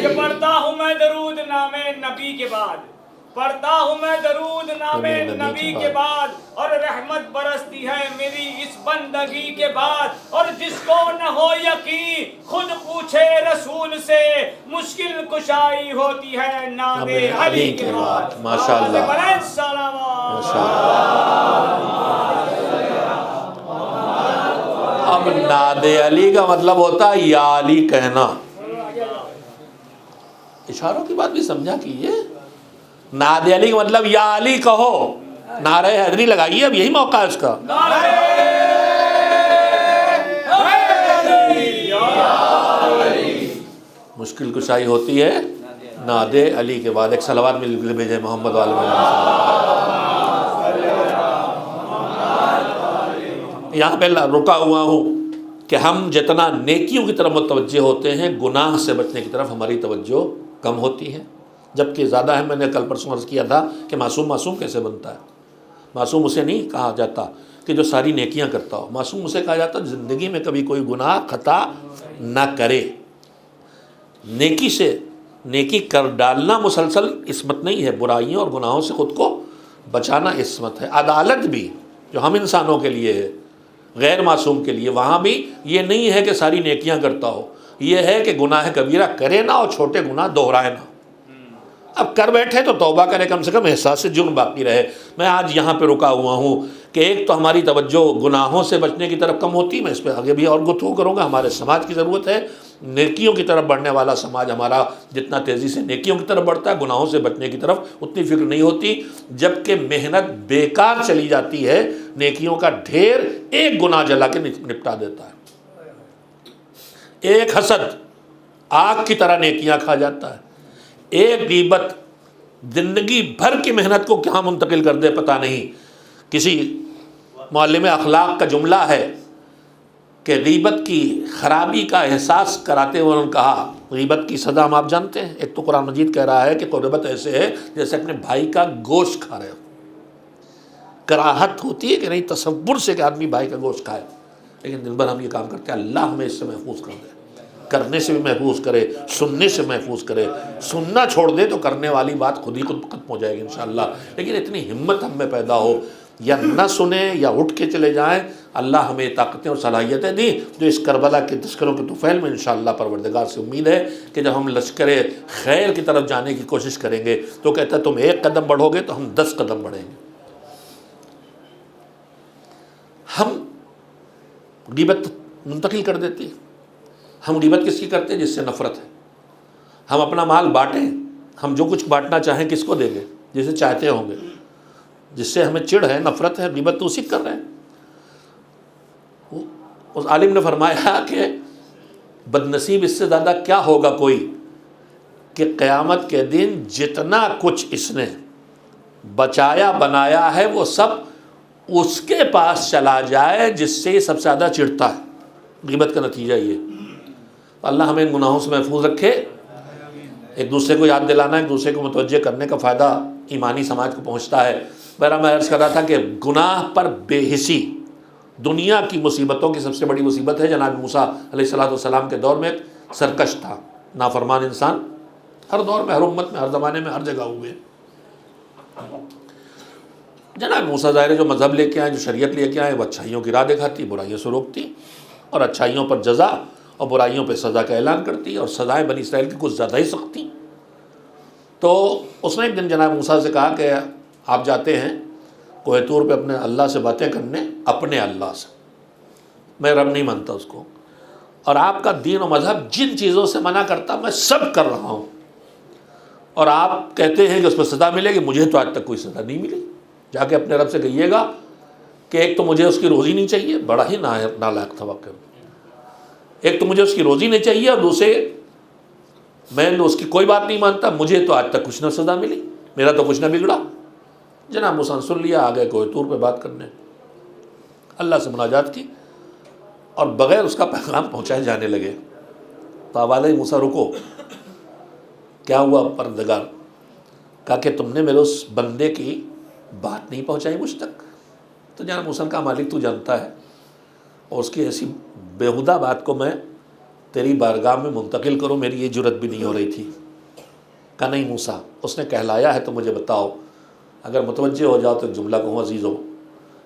پڑھتا ہوں میں درود نام نبی کے بعد، اور رحمت برستی ہے میری اس بندگی کے بعد. اور جس کو نہ ہو یقین خود پوچھے رسول سے، مشکل کشائی ہوتی ہے نام علی کے بعد. ماشاءاللہ اب ناد علی کا مطلب ہوتا ہے یا علی کہنا. اشاروں کی بات بھی سمجھا کیجیے. ناد علی کا مطلب یا علی کہو. نعرہ حیدری لگائیے، اب یہی موقع ہے اس کا. مشکل کشائی ہوتی ہے ناد علی کے بعد. ایک صلوات مل بھیجے محمد والے میں. یہاں پہ رکا ہوا ہوں کہ ہم جتنا نیکیوں کی طرف متوجہ ہوتے ہیں، گناہ سے بچنے کی طرف ہماری توجہ کم ہوتی ہے، جبکہ زیادہ ہے. میں نے کل پرسوں عرض کیا تھا کہ معصوم کیسے بنتا ہے. معصوم اسے نہیں کہا جاتا کہ جو ساری نیکیاں کرتا ہو. معصوم اسے کہا جاتا زندگی میں کبھی کوئی گناہ خطا نہ کرے. نیکی سے نیکی کر ڈالنا مسلسل عصمت نہیں ہے، برائیوں اور گناہوں سے خود کو بچانا عصمت ہے. عدالت بھی جو ہم انسانوں کے لیے ہے، غیر معصوم کے لیے، وہاں بھی یہ نہیں ہے کہ ساری نیکیاں کرتا ہو. یہ ہے کہ گناہ کبیرہ کرے نہ اور چھوٹے گناہ دہرائے نہ. اب کر بیٹھے تو توبہ کرے، کم سے کم احساس سے جرم باقی رہے. میں آج یہاں پہ رکا ہوا ہوں کہ ایک تو ہماری توجہ گناہوں سے بچنے کی طرف کم ہوتی. میں اس پہ آگے بھی اور گفتگو کروں گا. ہمارے سماج کی ضرورت ہے، نیکیوں کی طرف بڑھنے والا سماج ہمارا جتنا تیزی سے نیکیوں کی طرف بڑھتا ہے، گناہوں سے بچنے کی طرف اتنی فکر نہیں ہوتی. جبکہ محنت بیکار چلی جاتی ہے، نیکیوں کا ڈھیر ایک گناہ جلا کے نپٹا دیتا ہے. ایک حسد آگ کی طرح نیکیاں کھا جاتا ہے. ایک غیبت زندگی بھر کی محنت کو کہاں منتقل کر دے پتہ نہیں. کسی معلم اخلاق کا جملہ ہے کہ غیبت کی خرابی کا احساس کراتے ہوئے انہوں نے کہا غیبت کی سزا ہم آپ جانتے ہیں. ایک تو قرآن مجید کہہ رہا ہے کہ غیبت ایسے ہے جیسے اپنے بھائی کا گوشت کھا رہے ہو. کراہت ہوتی ہے کہ نہیں تصور سے کہ آدمی بھائی کا گوشت کھائے، لیکن دن بھر ہم یہ کام کرتے ہیں. اللہ ہمیں اس سے محفوظ کر دے، کرنے سے بھی محفوظ کرے، سننے سے محفوظ کرے. سننا چھوڑ دے تو کرنے والی بات خود ہی خود ختم ہو جائے گی انشاءاللہ. لیکن اتنی ہمت ہم میں پیدا ہو، یا نہ سنیں یا اٹھ کے چلے جائیں. اللہ ہمیں طاقتیں اور صلاحیتیں دیں جو اس کربلا کے تذکروں کے طفیل میں انشاءاللہ پروردگار سے امید ہے کہ جب ہم لشکر خیر کی طرف جانے کی کوشش کریں گے تو کہتا ہے تم ایک قدم بڑھو گے تو ہم 10 قدم بڑھیں گے. ہم غیبت منتقل کر دیتے ہیں. ہم غیبت کس کی کرتے ہیں؟ جس سے نفرت ہے. ہم اپنا مال بانٹیں، ہم جو کچھ بانٹنا چاہیں کس کو دیں گے؟ جسے چاہتے ہوں گے. جس سے ہمیں چڑ ہے، نفرت ہے، غیبت تو اسی کر رہے ہیں. اس عالم نے فرمایا کہ بدنصیب اس سے زیادہ کیا ہوگا کوئی کہ قیامت کے دن جتنا کچھ اس نے بچایا بنایا ہے وہ سب اس کے پاس چلا جائے جس سے یہ سب سے زیادہ چڑھتا ہے. غیبت کا نتیجہ یہ. اللہ ہمیں ان گناہوں سے محفوظ رکھے. ایک دوسرے کو یاد دلانا، ایک دوسرے کو متوجہ کرنے کا فائدہ ایمانی سماج کو پہنچتا ہے. میں عرض کر رہا تھا کہ گناہ پر بے حسی دنیا کی مصیبتوں کی سب سے بڑی مصیبت ہے. جناب موسیٰ علیہ السلام کے دور میں ایک سرکش تھا، نافرمان انسان ہر دور میں، ہر امت میں، ہر زمانے میں، ہر جگہ ہوئے. جناب موسیٰ ظاہر جو مذہب لے کے آئے، جو شریعت لے کے آئے، وہ اچھائیوں کی راہ دکھاتی، برائیوں سے روکتی، اور اچھائیوں پر جزا اور برائیوں پہ سزا کا اعلان کرتی، اور سزائیں بنی اسرائیل کی کچھ زیادہ ہی سخت تھیں. تو اس نے ایک دن جناب موسیٰ سے کہا کہ آپ جاتے ہیں کوہ طور پہ اپنے اللہ سے باتیں کرنے، اپنے اللہ سے، میں رب نہیں مانتا اس کو، اور آپ کا دین و مذہب جن چیزوں سے منع کرتا میں سب کر رہا ہوں، اور آپ کہتے ہیں کہ اس پہ سزا ملے گی. مجھے تو آج تک کوئی سزا نہیں ملی. جا کے اپنے رب سے کہیے گا کہ ایک تو مجھے اس کی روزی نہیں چاہیے. بڑا ہی نالائق تھا واقعہ. ایک تو مجھے اس کی روزی نہیں چاہیے، اور دوسرے میں اس کی کوئی بات نہیں مانتا، مجھے تو آج تک کچھ نہ سزا ملی، میرا تو کچھ نہ بگڑا۔ جناب موسیٰ نے سن لیا، آگے کوہ طور پہ بات کرنے، اللہ سے مناجات کی اور بغیر اس کا پیغام پہنچائے جانے لگے۔ تو آواز آئی موسیٰ رکو، کیا ہوا پروردگار؟ کہا کہ تم نے میرے اس بندے کی بات نہیں پہنچائی مجھ تک۔ تو جناب موسیٰ نے کہا مالک تو جانتا ہے، اور اس کی ایسی بیہودہ بات کو میں تیری بارگاہ میں منتقل کروں، میری یہ جرت بھی نہیں ہو رہی تھی۔ کہا نہیں موسیٰ، اس نے کہلایا ہے تو مجھے بتاؤ، اگر متوجہ ہو جاؤ تو ایک جملہ کہوں عزیزو،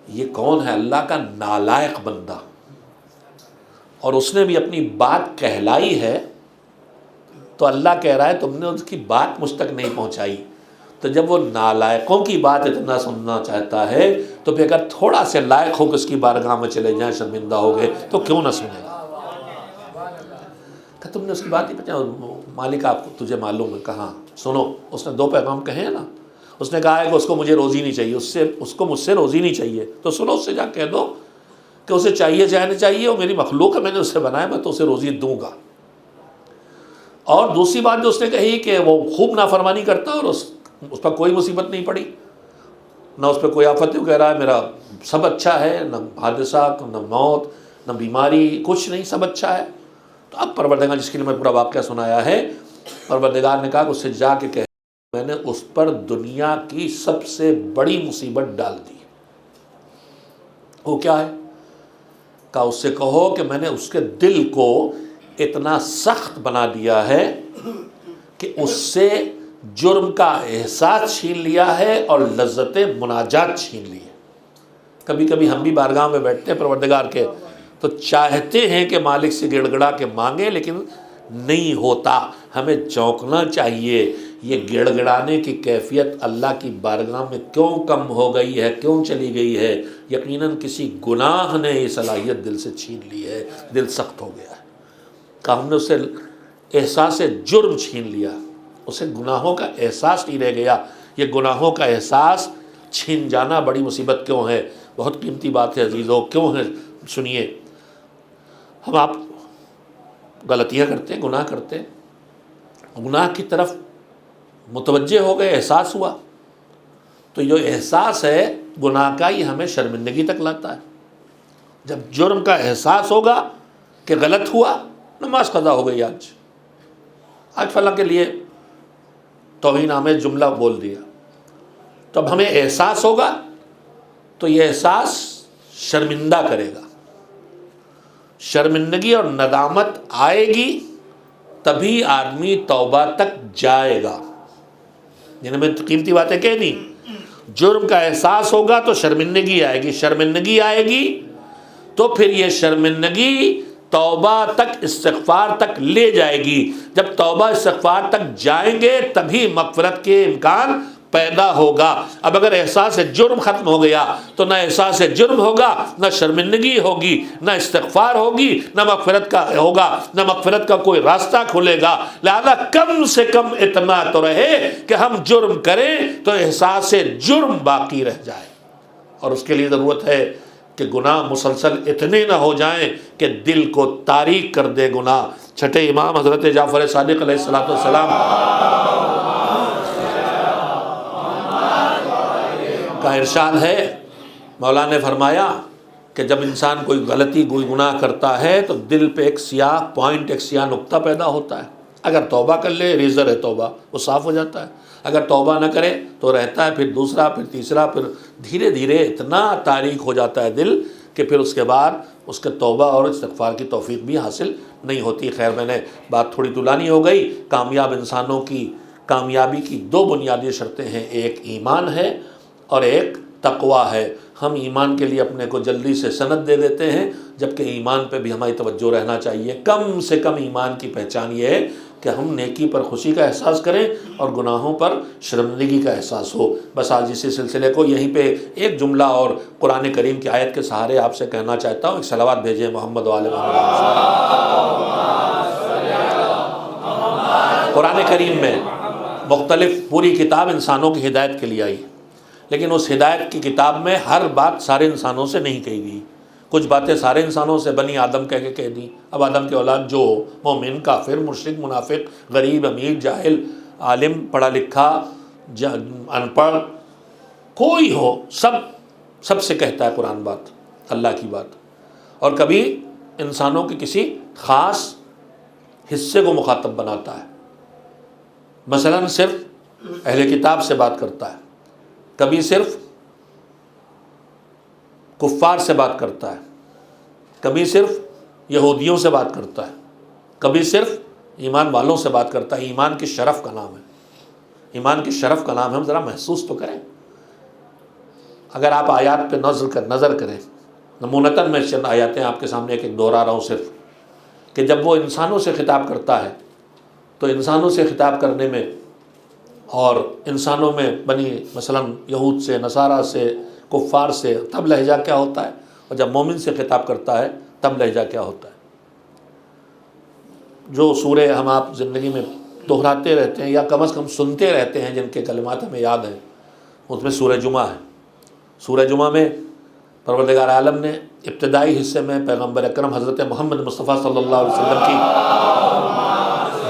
یہ کون ہے؟ اللہ کا نالائق بندہ، اور اس نے بھی اپنی بات کہلائی ہے، تو اللہ کہہ رہا ہے تم نے اس کی بات مجھ تک نہیں پہنچائی۔ تو جب وہ نالائقوں کی بات اتنا سننا چاہتا ہے تو پھر اگر تھوڑا سے لائق ہو کہ اس کی بارگاہ میں چلے جائیں، شرمندہ ہو گئے تو کیوں نہ سنے گا؟ کہ تم نے اس کی بات نہیں پہنچائی۔ مالک آپ کو تجھے معلوم ہے؟ کہاں؟ سنو، اس نے 2 پیغام کہے ہیں نا۔ اس نے کہا ہے کہ اس کو مجھے روزی نہیں چاہیے، اس کو مجھ سے روزی نہیں چاہیے، تو سنو اس سے جا کہہ دو کہ اسے چاہیے چاہے نہ چاہیے، وہ میری مخلوق ہے، میں نے اسے بنایا، میں تو اسے روزی دوں گا۔ اور دوسری بات جو اس نے کہی کہ وہ خوب نافرمانی کرتا اور اس پر کوئی مصیبت نہیں پڑی، نہ اس پہ کوئی آفت، کہہ رہا ہے میرا سب اچھا ہے، نہ حادثہ، نہ موت، نہ بیماری، کچھ نہیں، سب اچھا ہے۔ تو اب پروردگار، جس کے لیے میں پورا واقعہ سنایا ہے، پروردگار نے کہا کہ اس سے جا کے کہہ میں نے اس پر دنیا کی سب سے بڑی مصیبت ڈال دی۔ وہ کیا ہے؟ کہا اس سے کہو کہ میں نے اس کے دل کو اتنا سخت بنا دیا ہے کہ اس سے جرم کا احساس چھین لیا ہے اور لذت مناجات چھین لی ہے۔ کبھی کبھی ہم بھی بارگاہ میں بیٹھتے ہیں پروردگار کے، تو چاہتے ہیں کہ مالک سے گڑ گڑا کے مانگیں، لیکن نہیں ہوتا۔ ہمیں چونکنا چاہیے، یہ گڑ گڑانے کی کیفیت اللہ کی بارگاہ میں کیوں کم ہو گئی ہے، کیوں چلی گئی ہے؟ یقیناً کسی گناہ نے یہ صلاحیت دل سے چھین لی ہے، دل سخت ہو گیا ہے۔ کہ ہم نے اسے احساس جرم چھین لیا، اسے گناہوں کا احساس نہیں رہ گیا۔ یہ گناہوں کا احساس چھین جانا بڑی مصیبت کیوں ہے؟ بہت قیمتی بات ہے عزیزو، کیوں ہے؟ سنیے، ہم آپ غلطیاں کرتے ہیں، گناہ کرتے ہیں، گناہ کی طرف متوجہ ہو گئے، احساس ہوا، تو یہ احساس ہے گناہ کا، یہ ہمیں شرمندگی تک لاتا ہے۔ جب جرم کا احساس ہوگا کہ غلط ہوا، نماز قضا ہو گئی، آج فلاں کے لیے توہین آمیز جملہ بول دیا، تو اب ہمیں احساس ہوگا تو یہ احساس شرمندہ کرے گا، شرمندگی اور ندامت آئے گی، تبھی آدمی توبہ تک جائے گا۔ یعنی میں قیمتی باتیں کہہ دی، جرم کا احساس ہوگا تو شرمندگی آئے گی، شرمندگی آئے گی تو پھر یہ شرمندگی توبہ تک، استغفار تک لے جائے گی۔ جب توبہ استغفار تک جائیں گے تبھی مغفرت کے امکان پیدا ہوگا۔ اب اگر احساس جرم ختم ہو گیا تو نہ احساس جرم ہوگا، نہ شرمندگی ہوگی، نہ استغفار ہوگی، نہ مغفرت کا ہوگا، نہ مغفرت کا کوئی راستہ کھلے گا۔ لہذا کم سے کم اتنا تو رہے کہ ہم جرم کریں تو احساس جرم باقی رہ جائے، اور اس کے لیے ضرورت ہے کہ گناہ مسلسل اتنے نہ ہو جائیں کہ دل کو تاریک کر دے گناہ۔ چھٹے امام حضرت جعفر صادق علیہ السلام کا ارشاد ہے، مولا نے فرمایا کہ جب انسان کوئی غلطی، کوئی گناہ کرتا ہے تو دل پہ ایک سیاہ پوائنٹ، ایک سیاہ نقطہ پیدا ہوتا ہے۔ اگر توبہ کر لے، ریزر ہے توبہ، وہ صاف ہو جاتا ہے۔ اگر توبہ نہ کرے تو رہتا ہے، پھر دوسرا، پھر تیسرا، پھر دھیرے دھیرے اتنا تاریک ہو جاتا ہے دل کہ پھر اس کے بعد اس کے توبہ اور استغفار کی توفیق بھی حاصل نہیں ہوتی۔ خیر، میں نے بات تھوڑی طولانی ہو گئی۔ کامیاب انسانوں کی کامیابی کی 2 بنیادی شرطیں ہیں، ایک ایمان ہے اور ایک تقویٰ ہے۔ ہم ایمان کے لیے اپنے کو جلدی سے سند دے دیتے ہیں، جبکہ ایمان پہ بھی ہماری توجہ رہنا چاہیے۔ کم سے کم ایمان کی پہچان یہ ہے کہ ہم نیکی پر خوشی کا احساس کریں اور گناہوں پر شرمندگی کا احساس ہو۔ بس آج اسی سلسلے کو یہیں پہ ایک جملہ اور قرآن کریم کی آیت کے سہارے آپ سے کہنا چاہتا ہوں، ایک صلوات بھیجیں محمد و آل محمد۔ قرآن کریم میں مختلف پوری کتاب انسانوں کی ہدایت کے لیے آئی، لیکن اس ہدایت کی کتاب میں ہر بات سارے انسانوں سے نہیں کہی گئی۔ کچھ باتیں سارے انسانوں سے بنی آدم کہہ دیں. اب آدم کے اولاد جو مومن، کافر، مشرک، منافق، غریب، امیر، جاہل، عالم، پڑھا لکھا، ان پڑھ، کوئی ہو، سب سے کہتا ہے قرآن بات، اللہ کی بات. اور کبھی انسانوں کے کسی خاص حصے کو مخاطب بناتا ہے. مثلا صرف اہل کتاب سے بات کرتا ہے، کبھی صرف کفار سے بات کرتا ہے، کبھی صرف یہودیوں سے بات کرتا ہے، کبھی صرف ایمان والوں سے بات کرتا ہے. ایمان کے شرف کا نام ہے، ایمان کے شرف کا نام ہے. ہم ذرا محسوس تو کریں. اگر آپ آیات پہ نظر کریں، نمونتاً میں چند آیاتیں آپ کے سامنے ایک دہرا رہا ہوں صرف، کہ جب وہ انسانوں سے خطاب کرتا ہے تو انسانوں سے خطاب کرنے میں اور انسانوں میں بنی مثلا یہود سے، نصارہ سے، کفار سے تب لہجہ کیا ہوتا ہے، اور جب مومن سے خطاب کرتا ہے تب لہجہ کیا ہوتا ہے. جو سورے ہم آپ زندگی میں دہراتے رہتے ہیں یا کم از کم سنتے رہتے ہیں، جن کے کلمات ہمیں یاد ہیں، اس میں سورہ جمعہ ہے. سورہ جمعہ میں پروردگار عالم نے ابتدائی حصے میں پیغمبر اکرم حضرت محمد مصطفیٰ صلی اللہ علیہ وسلم کی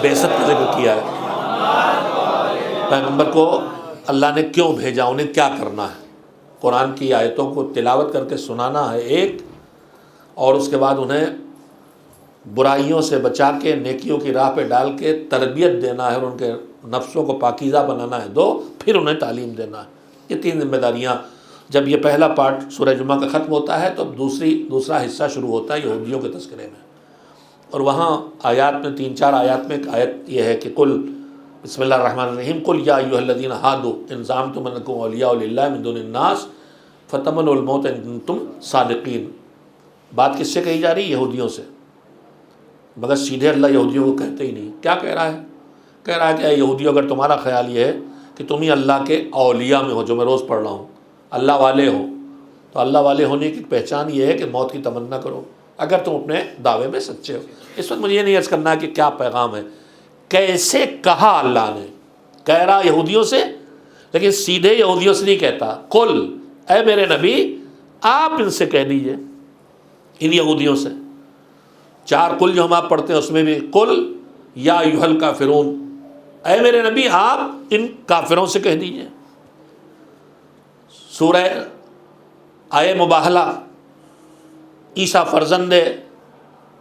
بعثت کا ذکر کیا ہے. پیغمبر کو اللہ نے کیوں بھیجا، انہیں کیا کرنا ہے. قرآن کی آیتوں کو تلاوت کر کے سنانا ہے ایک، اور اس کے بعد انہیں برائیوں سے بچا کے نیکیوں کی راہ پہ ڈال کے تربیت دینا ہے اور ان کے نفسوں کو پاکیزہ بنانا ہے دو، پھر انہیں تعلیم دینا ہے. یہ تین ذمہ داریاں. جب یہ پہلا پارٹ سورہ جمعہ کا ختم ہوتا ہے تو دوسرا حصہ شروع ہوتا ہے یہودیوں کے تذکرے میں. اور وہاں آیات میں 3-4 آیات میں ایک آیت یہ ہے کہ قل بسم اللہ الرحمن الرحیم قل یا ایھا الذین ھادوا ان زعمتم انکم اولیاء للہ من دون الناس فتمنوا الموت ان کنتم صادقین. بات کس سے کہی جا رہی ہے؟ یہودیوں سے. مگر سیدھے اللہ یہودیوں کو کہتے ہی نہیں. کیا کہہ رہا ہے؟ کہہ رہا ہے کہ اے یہودیوں، اگر تمہارا خیال یہ ہے کہ تم ہی اللہ کے اولیاء میں ہو، جو میں روز پڑھ رہا ہوں، اللہ والے ہو، تو اللہ والے ہونے کی پہچان یہ ہے کہ موت کی تمنا کرو، اگر تم اپنے دعوے میں سچے ہو. اس وقت مجھے یہ نہیں عرض کرنا ہے کہ کیا پیغام ہے، کیسے کہا اللہ نے. کہہ رہا یہودیوں سے، لیکن سیدھے یہودیوں سے نہیں کہتا. قل، اے میرے نبی آپ ان سے کہہ دیجئے، ان یہودیوں سے. 4 قل جو ہم آپ پڑھتے ہیں اس میں بھی قل یا ایھا الکافرون، اے میرے نبی آپ ان کافروں سے کہہ دیجئے. سورہ آئے مباہلہ عیسیٰ فرزند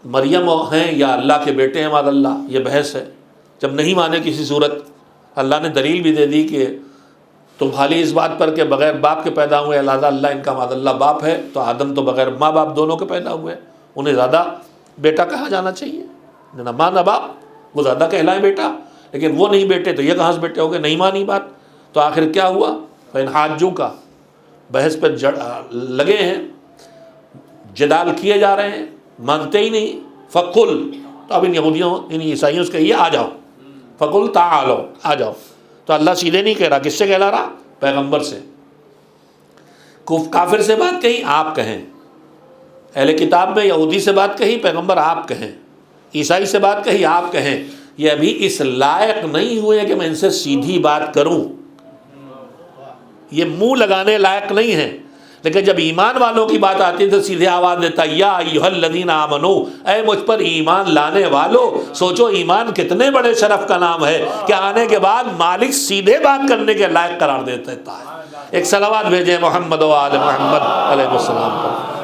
مریم ہیں یا اللہ کے بیٹے ہیں، معاذ اللہ، یہ بحث ہے. جب نہیں مانے کسی صورت، اللہ نے دلیل بھی دے دی کہ تم خالی اس بات پر کہ بغیر باپ کے پیدا ہوئے، لہٰذا اللہ ان کا معاذ اللہ باپ ہے، تو آدم تو بغیر ماں باپ دونوں کے پیدا ہوئے، انہیں زیادہ بیٹا کہا جانا چاہیے. نہ ماں نہ باپ، وہ زیادہ کہلائیں بیٹا، لیکن وہ نہیں بیٹے تو یہ کہاں سے بیٹے ہو گئے؟ نہیں مانی بات. تو آخر کیا ہوا؟ فَإِنْ حَاجُّوكَ، بحث پہ لگے ہیں، جدال کیے جا رہے ہیں، مانتے ہی نہیں. فقل، تو اب ان یہودیوں ان عیسائیوں سے کہیے آ جاؤ. فقل تعالوا، آ جاؤ. تو اللہ سیدھے نہیں کہہ رہا، کس سے کہلا رہا؟ پیغمبر سے. کافر سے بات کہی، آپ کہیں. اہل کتاب میں یہودی سے بات کہی، پیغمبر آپ کہیں. عیسائی سے بات کہی، آپ کہیں. یہ ابھی اس لائق نہیں ہوئے کہ میں ان سے سیدھی بات کروں، یہ منہ لگانے لائق نہیں ہے. لیکن جب ایمان والوں کی بات آتی ہے تو سیدھے آواز دیتا یا ایھا الذین آمنوا، اے مجھ پر ایمان لانے والو. سوچو ایمان کتنے بڑے شرف کا نام ہے کہ آنے کے بعد مالک سیدھے بات کرنے کے لائق قرار دیتا ہے. ایک صلوات بھیجیں محمد و آل محمد علیہ السلام پر.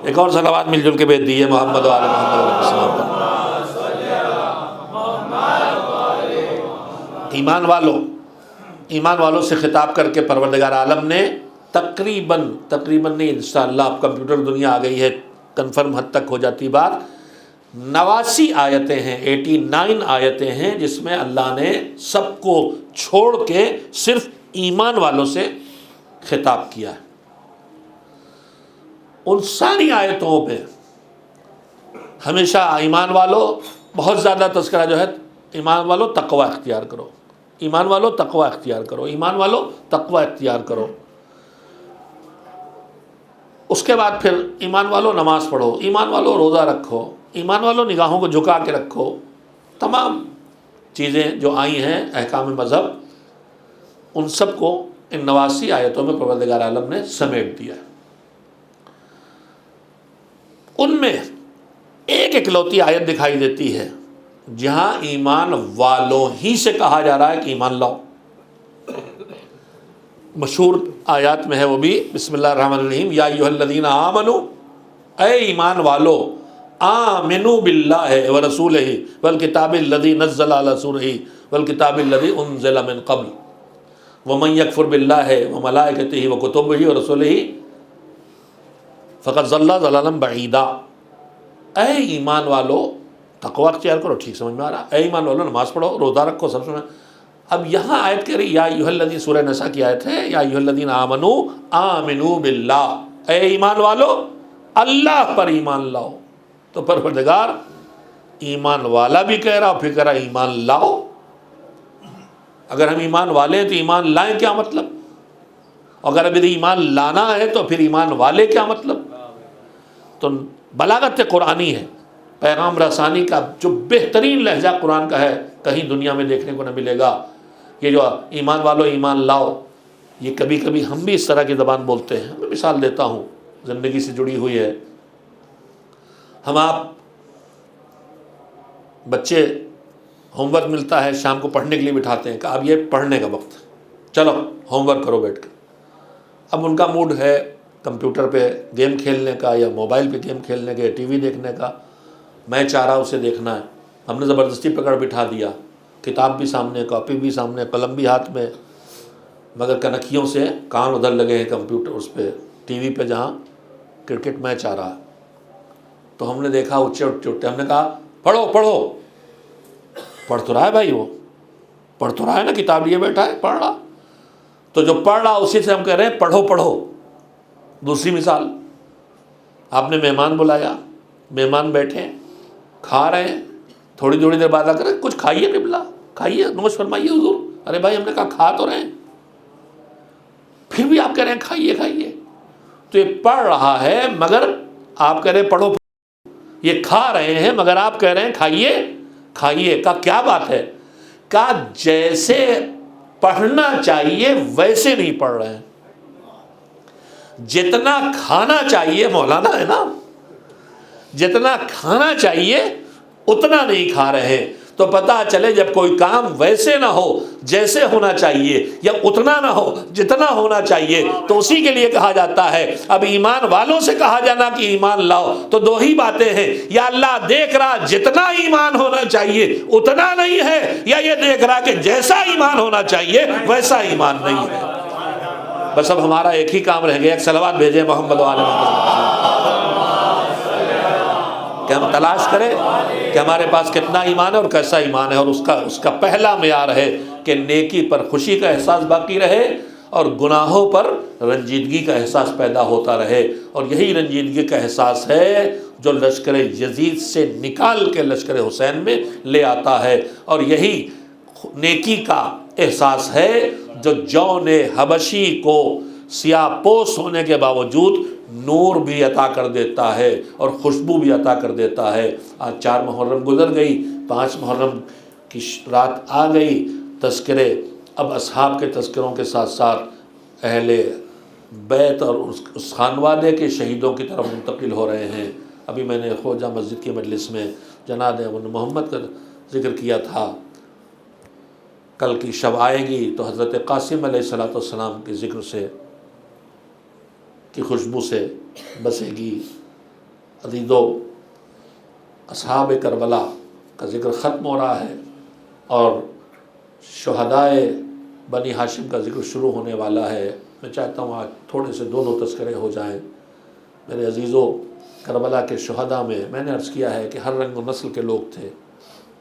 ایک اور صلوات مل جل کے بھیج دیجیے محمد و آل محمد علیہ السلام پر. ایمان والوں سے خطاب کر کے پروردگار عالم نے تقریباً نہیں، انشاءاللہ اب کمپیوٹر دنیا آ گئی ہے، کنفرم حد تک ہو جاتی بات، 89 آیتیں ہیں، 89 آیتیں ہیں جس میں اللہ نے سب کو چھوڑ کے صرف ایمان والوں سے خطاب کیا ہے. ان ساری آیتوں پہ ہمیشہ ایمان والوں، بہت زیادہ تذکرہ جو ہے ایمان والوں تقوی اختیار کرو، ایمان والوں تقوی اختیار کرو، ایمان والوں تقوی اختیار کرو. اس کے بعد پھر ایمان والوں نماز پڑھو، ایمان والوں روزہ رکھو، ایمان والوں نگاہوں کو جھکا کے رکھو. تمام چیزیں جو آئی ہیں احکام مذہب، ان سب کو ان 89 آیتوں میں پروردگار عالم نے سمیٹ دیا ہے۔ ان میں ایک اکلوتی آیت دکھائی دیتی ہے جہاں ایمان والوں ہی سے کہا جا رہا ہے کہ ایمان لاؤ۔ مشہور آیات میں ہے وہ بھی، بسم اللہ الرحمن الرحیم، یا ایھا الذین آمنوا، اے ایمان والو، آمنوا باللہ ورسولہ والکتاب الذی نزل علی رسولہ والکتاب الذی انزل من قبل ومن یکفر باللہ وملائکتہ وکتبہ ورسلہ فقد ضل ضلالا بعیدا۔ اے ایمان والو، تقوی اختیار کرو، ٹھیک سمجھ میں آ رہا؟ اے ایمان والو، نماز پڑھو، روزہ رکھو، سب سمجھ۔ اب یہاں آیت کہہ رہی یا ایھا الذین، سورہ نساء کی آیت ہے، یا ایھا الذین آمنوا آمنوا باللہ، اے ایمان والو اللہ پر ایمان لاؤ۔ تو پروردگار ایمان والا بھی کہہ رہا، پھر کہہ رہا ایمان لاؤ۔ اگر ہم ایمان والے ہیں تو ایمان لائیں کیا مطلب؟ اگر ابھی ایمان لانا ہے تو پھر ایمان والے کیا مطلب؟ تو بلاغت قرآنی ہے، پیغام رسانی کا جو بہترین لہجہ قرآن کا ہے، کہیں دنیا میں دیکھنے کو نہ ملے گا۔ یہ جو ایمان والو ایمان لاؤ، یہ کبھی کبھی ہم بھی اس طرح کی زبان بولتے ہیں۔ میں مثال دیتا ہوں، زندگی سے جڑی ہوئی ہے۔ ہم آپ بچے ہوم ورک ملتا ہے، شام کو پڑھنے کے لیے بٹھاتے ہیں کہ اب یہ پڑھنے کا وقت ہے، چلو ہوم ورک کرو بیٹھ کے۔ اب ان کا موڈ ہے کمپیوٹر پہ گیم کھیلنے کا، یا موبائل پہ گیم کھیلنے کا، یا ٹی وی دیکھنے کا۔ میں چاہ رہا اسے دیکھنا ہے، ہم نے زبردستی پکڑ بٹھا دیا، کتاب بھی سامنے، کاپی بھی سامنے، قلم بھی ہاتھ میں، مگر کنکھیوں سے کان ادھر لگے ہیں کمپیوٹر اس پہ، ٹی وی پہ جہاں کرکٹ میچ آ رہا ہے۔ تو ہم نے دیکھا اچھے اٹھتے، ہم نے کہا پڑھو پڑھو۔ پڑھ تو رہا ہے بھائی، وہ پڑھ تو رہا ہے نا، کتاب لیے بیٹھا ہے، پڑھ رہا۔ تو جو پڑھ رہا اسی سے ہم کہہ رہے ہیں پڑھو پڑھو۔ دوسری مثال، آپ نے مہمان بلایا، مہمان بیٹھے کھا رہے ہیں، تھوڑی تھوڑی دیر بعد آ کر کچھ کھائیے قبلہ، کھائیے، نوش فرمائیے حضور۔ ارے بھائی ہم نے کہا کھا تو رہے ہیں، پھر بھی آپ کہہ رہے ہیں کھائیے کھائیے۔ تو یہ پڑھ رہا ہے مگر آپ کہہ رہے ہیں پڑھو، یہ کھا رہے ہیں مگر آپ کہہ رہے ہیں کھائیے کھائیے۔ کا کیا بات ہے؟ کا جیسے پڑھنا چاہیے ویسے نہیں پڑھ رہے ہیں، جتنا کھانا چاہیے، مولانا ہے نا، جتنا کھانا چاہیے اتنا نہیں کھا رہے۔ تو پتہ چلے جب کوئی کام ویسے نہ ہو جیسے ہونا چاہیے، یا اتنا نہ ہو جتنا ہونا چاہیے، تو اسی کے لیے کہا جاتا ہے۔ اب ایمان والوں سے کہا جانا کہ ایمان لاؤ، تو دو ہی باتیں ہیں، یا اللہ دیکھ رہا جتنا ایمان ہونا چاہیے اتنا نہیں ہے، یا یہ دیکھ رہا کہ جیسا ایمان ہونا چاہیے ویسا ایمان نہیں ہے۔ بس اب ہمارا ایک ہی کام رہ گیا، ایک صلوات بھیجیں محمد وآل محمد، کہ ہم تلاش کریں کہ ہمارے پاس کتنا ایمان ہے اور کیسا ایمان ہے، اور اس کا پہلا معیار ہے کہ نیکی پر خوشی کا احساس باقی رہے اور گناہوں پر رنجیدگی کا احساس پیدا ہوتا رہے۔ اور یہی رنجیدگی کا احساس ہے جو لشکر یزید سے نکال کے لشکر حسین میں لے آتا ہے، اور یہی نیکی کا احساس ہے جو جون حبشی کو سیاہ پوش ہونے کے باوجود نور بھی عطا کر دیتا ہے اور خوشبو بھی عطا کر دیتا ہے۔ آج 4 محرم گزر گئی، 5 محرم کی رات آ گئی، تذکرے اب اصحاب کے تذکروں کے ساتھ ساتھ اہل بیت اور اس خانوادے کے شہیدوں کی طرف منتقل ہو رہے ہیں۔ ابھی میں نے خواجہ مسجد کی مجلس میں جناب محمد کا ذکر کیا تھا، کل کی شب آئے گی تو حضرت قاسم علیہ السلام کے ذکر سے، کی خوشبو سے بسے گی۔ عزیزو، اصحاب کربلا کا ذکر ختم ہو رہا ہے اور شہدائے بنی ہاشم کا ذکر شروع ہونے والا ہے۔ میں چاہتا ہوں آج تھوڑے سے 2 تذکرے ہو جائیں۔ میرے عزیزو، کربلا کے شہداء میں نے عرض کیا ہے کہ ہر رنگ و نسل کے لوگ تھے،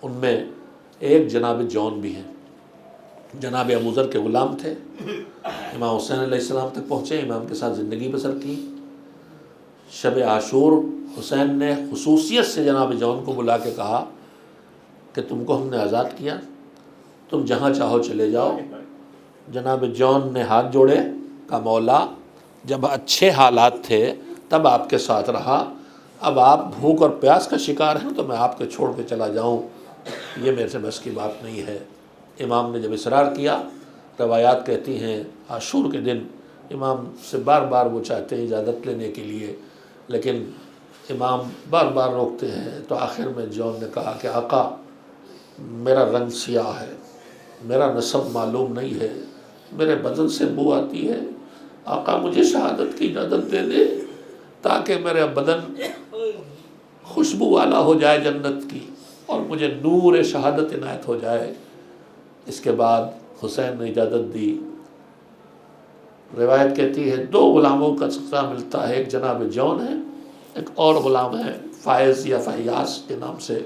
ان میں ایک جناب جون بھی ہیں۔ جناب ابوذر کے غلام تھے، امام حسین علیہ السلام تک پہنچے، امام کے ساتھ زندگی بسر کی۔ شب عاشور حسین نے خصوصیت سے جناب جون کو بلا کے کہا کہ تم کو ہم نے آزاد کیا، تم جہاں چاہو چلے جاؤ۔ جناب جون نے ہاتھ جوڑے، کہا مولا جب اچھے حالات تھے تب آپ کے ساتھ رہا، اب آپ بھوک اور پیاس کا شکار ہیں تو میں آپ کو چھوڑ کے چلا جاؤں، یہ میرے سے بس کی بات نہیں ہے۔ امام نے جب اصرار کیا، روایات کہتی ہیں عاشور کے دن امام سے بار بار وہ چاہتے ہیں اجازت لینے کے لیے، لیکن امام بار بار روکتے ہیں، تو آخر میں جون نے کہا کہ آقا میرا رنگ سیاہ ہے، میرا نسب معلوم نہیں ہے، میرے بدن سے بو آتی ہے، آقا مجھے شہادت کی اجازت دے دے تاکہ میرا بدن خوشبو والا ہو جائے جنت کی اور مجھے نور شہادت عنایت ہو جائے۔ اس کے بعد حسین نے اجازت دی۔ روایت کہتی ہے 2 غلاموں کا قصہ ملتا ہے، ایک جناب جون ہے، ایک اور غلام ہے فائز یا فیاض کے نام سے،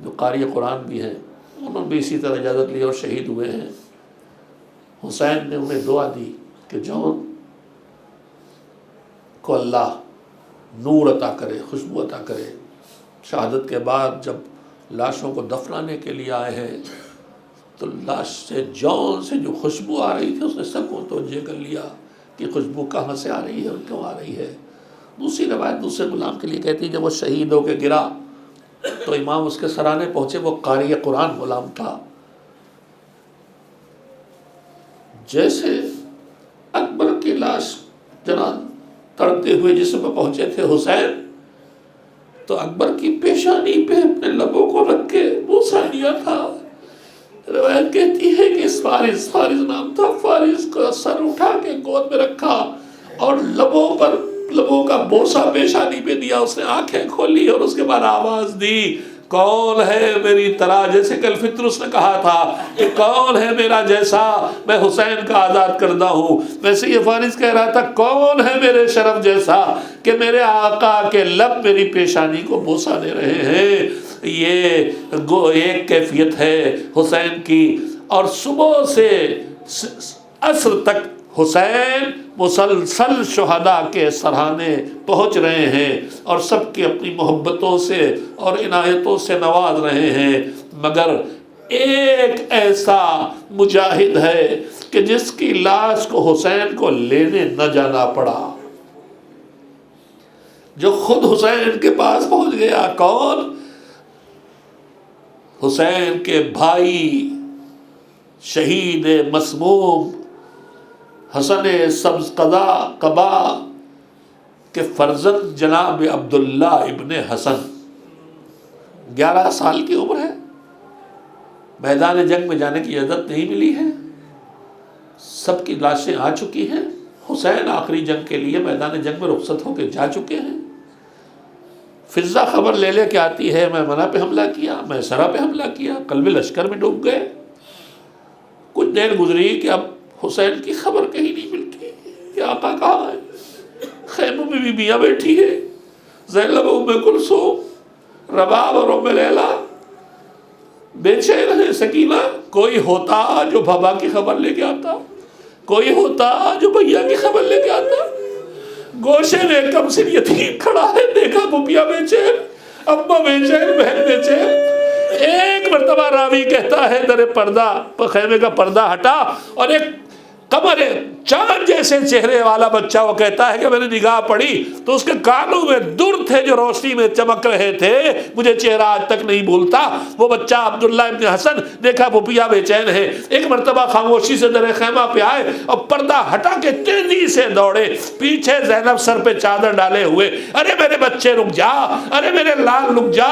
جو قاری قرآن بھی ہیں، انہوں نے بھی اسی طرح اجازت لی اور شہید ہوئے ہیں۔ حسین نے انہیں دعا دی کہ جون کو اللہ نور عطا کرے، خوشبو عطا کرے۔ شہادت کے بعد جب لاشوں کو دفنانے کے لیے آئے ہیں تو لاش سے جون سے جو خوشبو آ رہی تھی اس نے سب کو توجہ کر لیا کہ خوشبو کہاں سے آ رہی ہے اور کیوں آ رہی ہے۔ دوسری روایت دوسرے غلام کے لیے کہتی ہے جب وہ شہید ہو کے گرا تو امام اس کے سرانے پہنچے، وہ قاری قرآن غلام تھا۔ جیسے اکبر کی لاش جناب تڑپتے ہوئے جسم پہ پہنچے تھے حسین، تو اکبر کی پیشانی پہ اپنے لبوں کو رکھ کے بوسہ دیا تھا۔ روایت کہتی ہے کہ اس فارس نام تھا، فارس کا سر اٹھا کے گود میں رکھا اور لبوں کا بوسہ پیشانی پہ دیا۔ اس نے آنکھیں کھولی اور اس کے بعد آواز دی، کون ہے میری طرح، جیسے کل فطر اس نے کہا تھا کہ کون ہے میرا جیسا، میں حسین کا آزاد کردہ ہوں، ویسے یہ فارس کہہ رہا تھا کون ہے میرے شرف جیسا کہ میرے آقا کے لب میری پیشانی کو بوسہ دے رہے ہیں۔ یہ ایک کیفیت ہے حسین کی۔ اور صبح سے عصر تک حسین مسلسل شہداء کے سرہانے پہنچ رہے ہیں اور سب کی اپنی محبتوں سے اور عنایتوں سے نواز رہے ہیں، مگر ایک ایسا مجاہد ہے کہ جس کی لاش کو حسین کو لینے نہ جانا پڑا، جو خود حسین کے پاس پہنچ گیا۔ کون؟ حسین کے بھائی، شہید مسموم حسن سبز قبا کے فرزند جناب عبداللہ ابن حسن، 11 سال کی عمر ہے، میدان جنگ میں جانے کی اجازت نہیں ملی ہے، سب کی لاشیں آ چکی ہیں، حسین آخری جنگ کے لیے میدان جنگ میں رخصت ہو کے جا چکے ہیں۔ فضا خبر لے کے آتی ہے میں منع پہ حملہ کیا، میں سرا پہ حملہ کیا، قلب لشکر میں ڈوب گئے۔ کچھ دیر گزری کہ اب حسین کی خبر کہیں نہیں ملتی کہ آقا کہاں ہے۔ خیموں میں بھی بیاں بیٹھی ہے، زینب ام کلثوم، رباب اور ام لیلا بے چین ہے، سکینہ۔ کوئی ہوتا جو بابا کی خبر لے کے آتا، کوئی ہوتا جو بھیا کی خبر لے کے آتا۔ گوشے میں کم سے یتیم کھڑا ہے، دیکھا پپیا بے چین، ابا بے چین، بہن بے چین۔ ایک مرتبہ راوی کہتا ہے در پردہ، خیمے کا پردہ ہٹا اور ایک قمر چاند جیسے چہرے والا بچہ، وہ کہتا ہے کہ میں نے نگاہ پڑی تو اس کے کانوں میں در تھے جو روشنی میں چمک رہے تھے، مجھے چہرہ آج تک نہیں بھولتا۔ وہ بچہ عبداللہ ابن حسن، دیکھا پھپھیا بے چین ہے۔ ایک مرتبہ خاموشی سے در خیمہ پہ آئے اور پردہ ہٹا کے تیزی سے دوڑے، پیچھے زینب سر پہ چادر ڈالے ہوئے، ارے میرے بچے رک جا، ارے میرے لال رک جا۔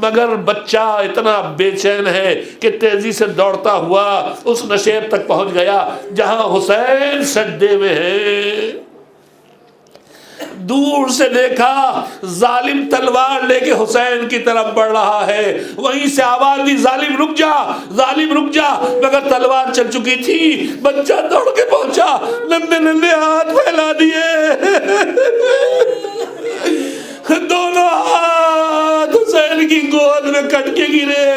مگر بچہ اتنا بے چین ہے کہ تیزی سے دوڑتا ہوا اس نشیب تک پہنچ گیا جہاں حسین سجدے میں ہے۔ دور سے دیکھا ظالم تلوار لے کے حسین کی طرف بڑھ رہا ہے، وہیں سے آواز دی ظالم رک جا، ظالم رک جا، مگر تلوار چل چکی تھی۔ بچہ دوڑ کے پہنچا، ننھے ننھے ہاتھ پھیلا دیے، دونوں ہاتھ حسین کی گود میں کٹ کے گرے،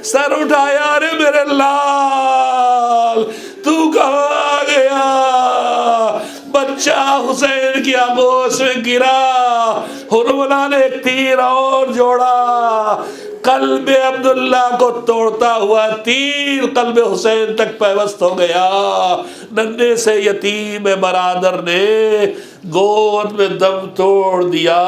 سر اٹھایا، ارے میرے لال تو کہاں گیا؟ بچہ حسین کی آغوش میں گرا، حرملا نے ایک تیر اور جوڑا، قلب عبداللہ کو توڑتا ہوا تیر قلب حسین تک پیوست ہو گیا۔ ننھے سے یتیم برادر نے گود میں دم توڑ دیا۔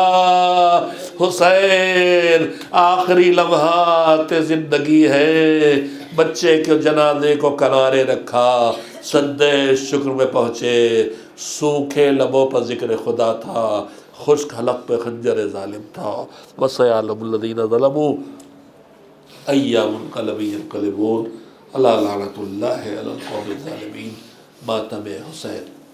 حسین آخری لمحات زندگی ہے، بچے کے جنازے کو کنارے رکھا، سجدے شکر میں پہنچے، سوکھے لبوں پر ذکر خدا تھا، خشک حلق پہ خنجر ظالم تھا۔ وَسَيَعْلَمُ الَّذِينَ ظَلَمُوا أَيَّ مُنقَلَبٍ يَنقَلِبُونَ۔ اللہ لعنت اللہ علی القوم الظالمین۔ ماتم حسین۔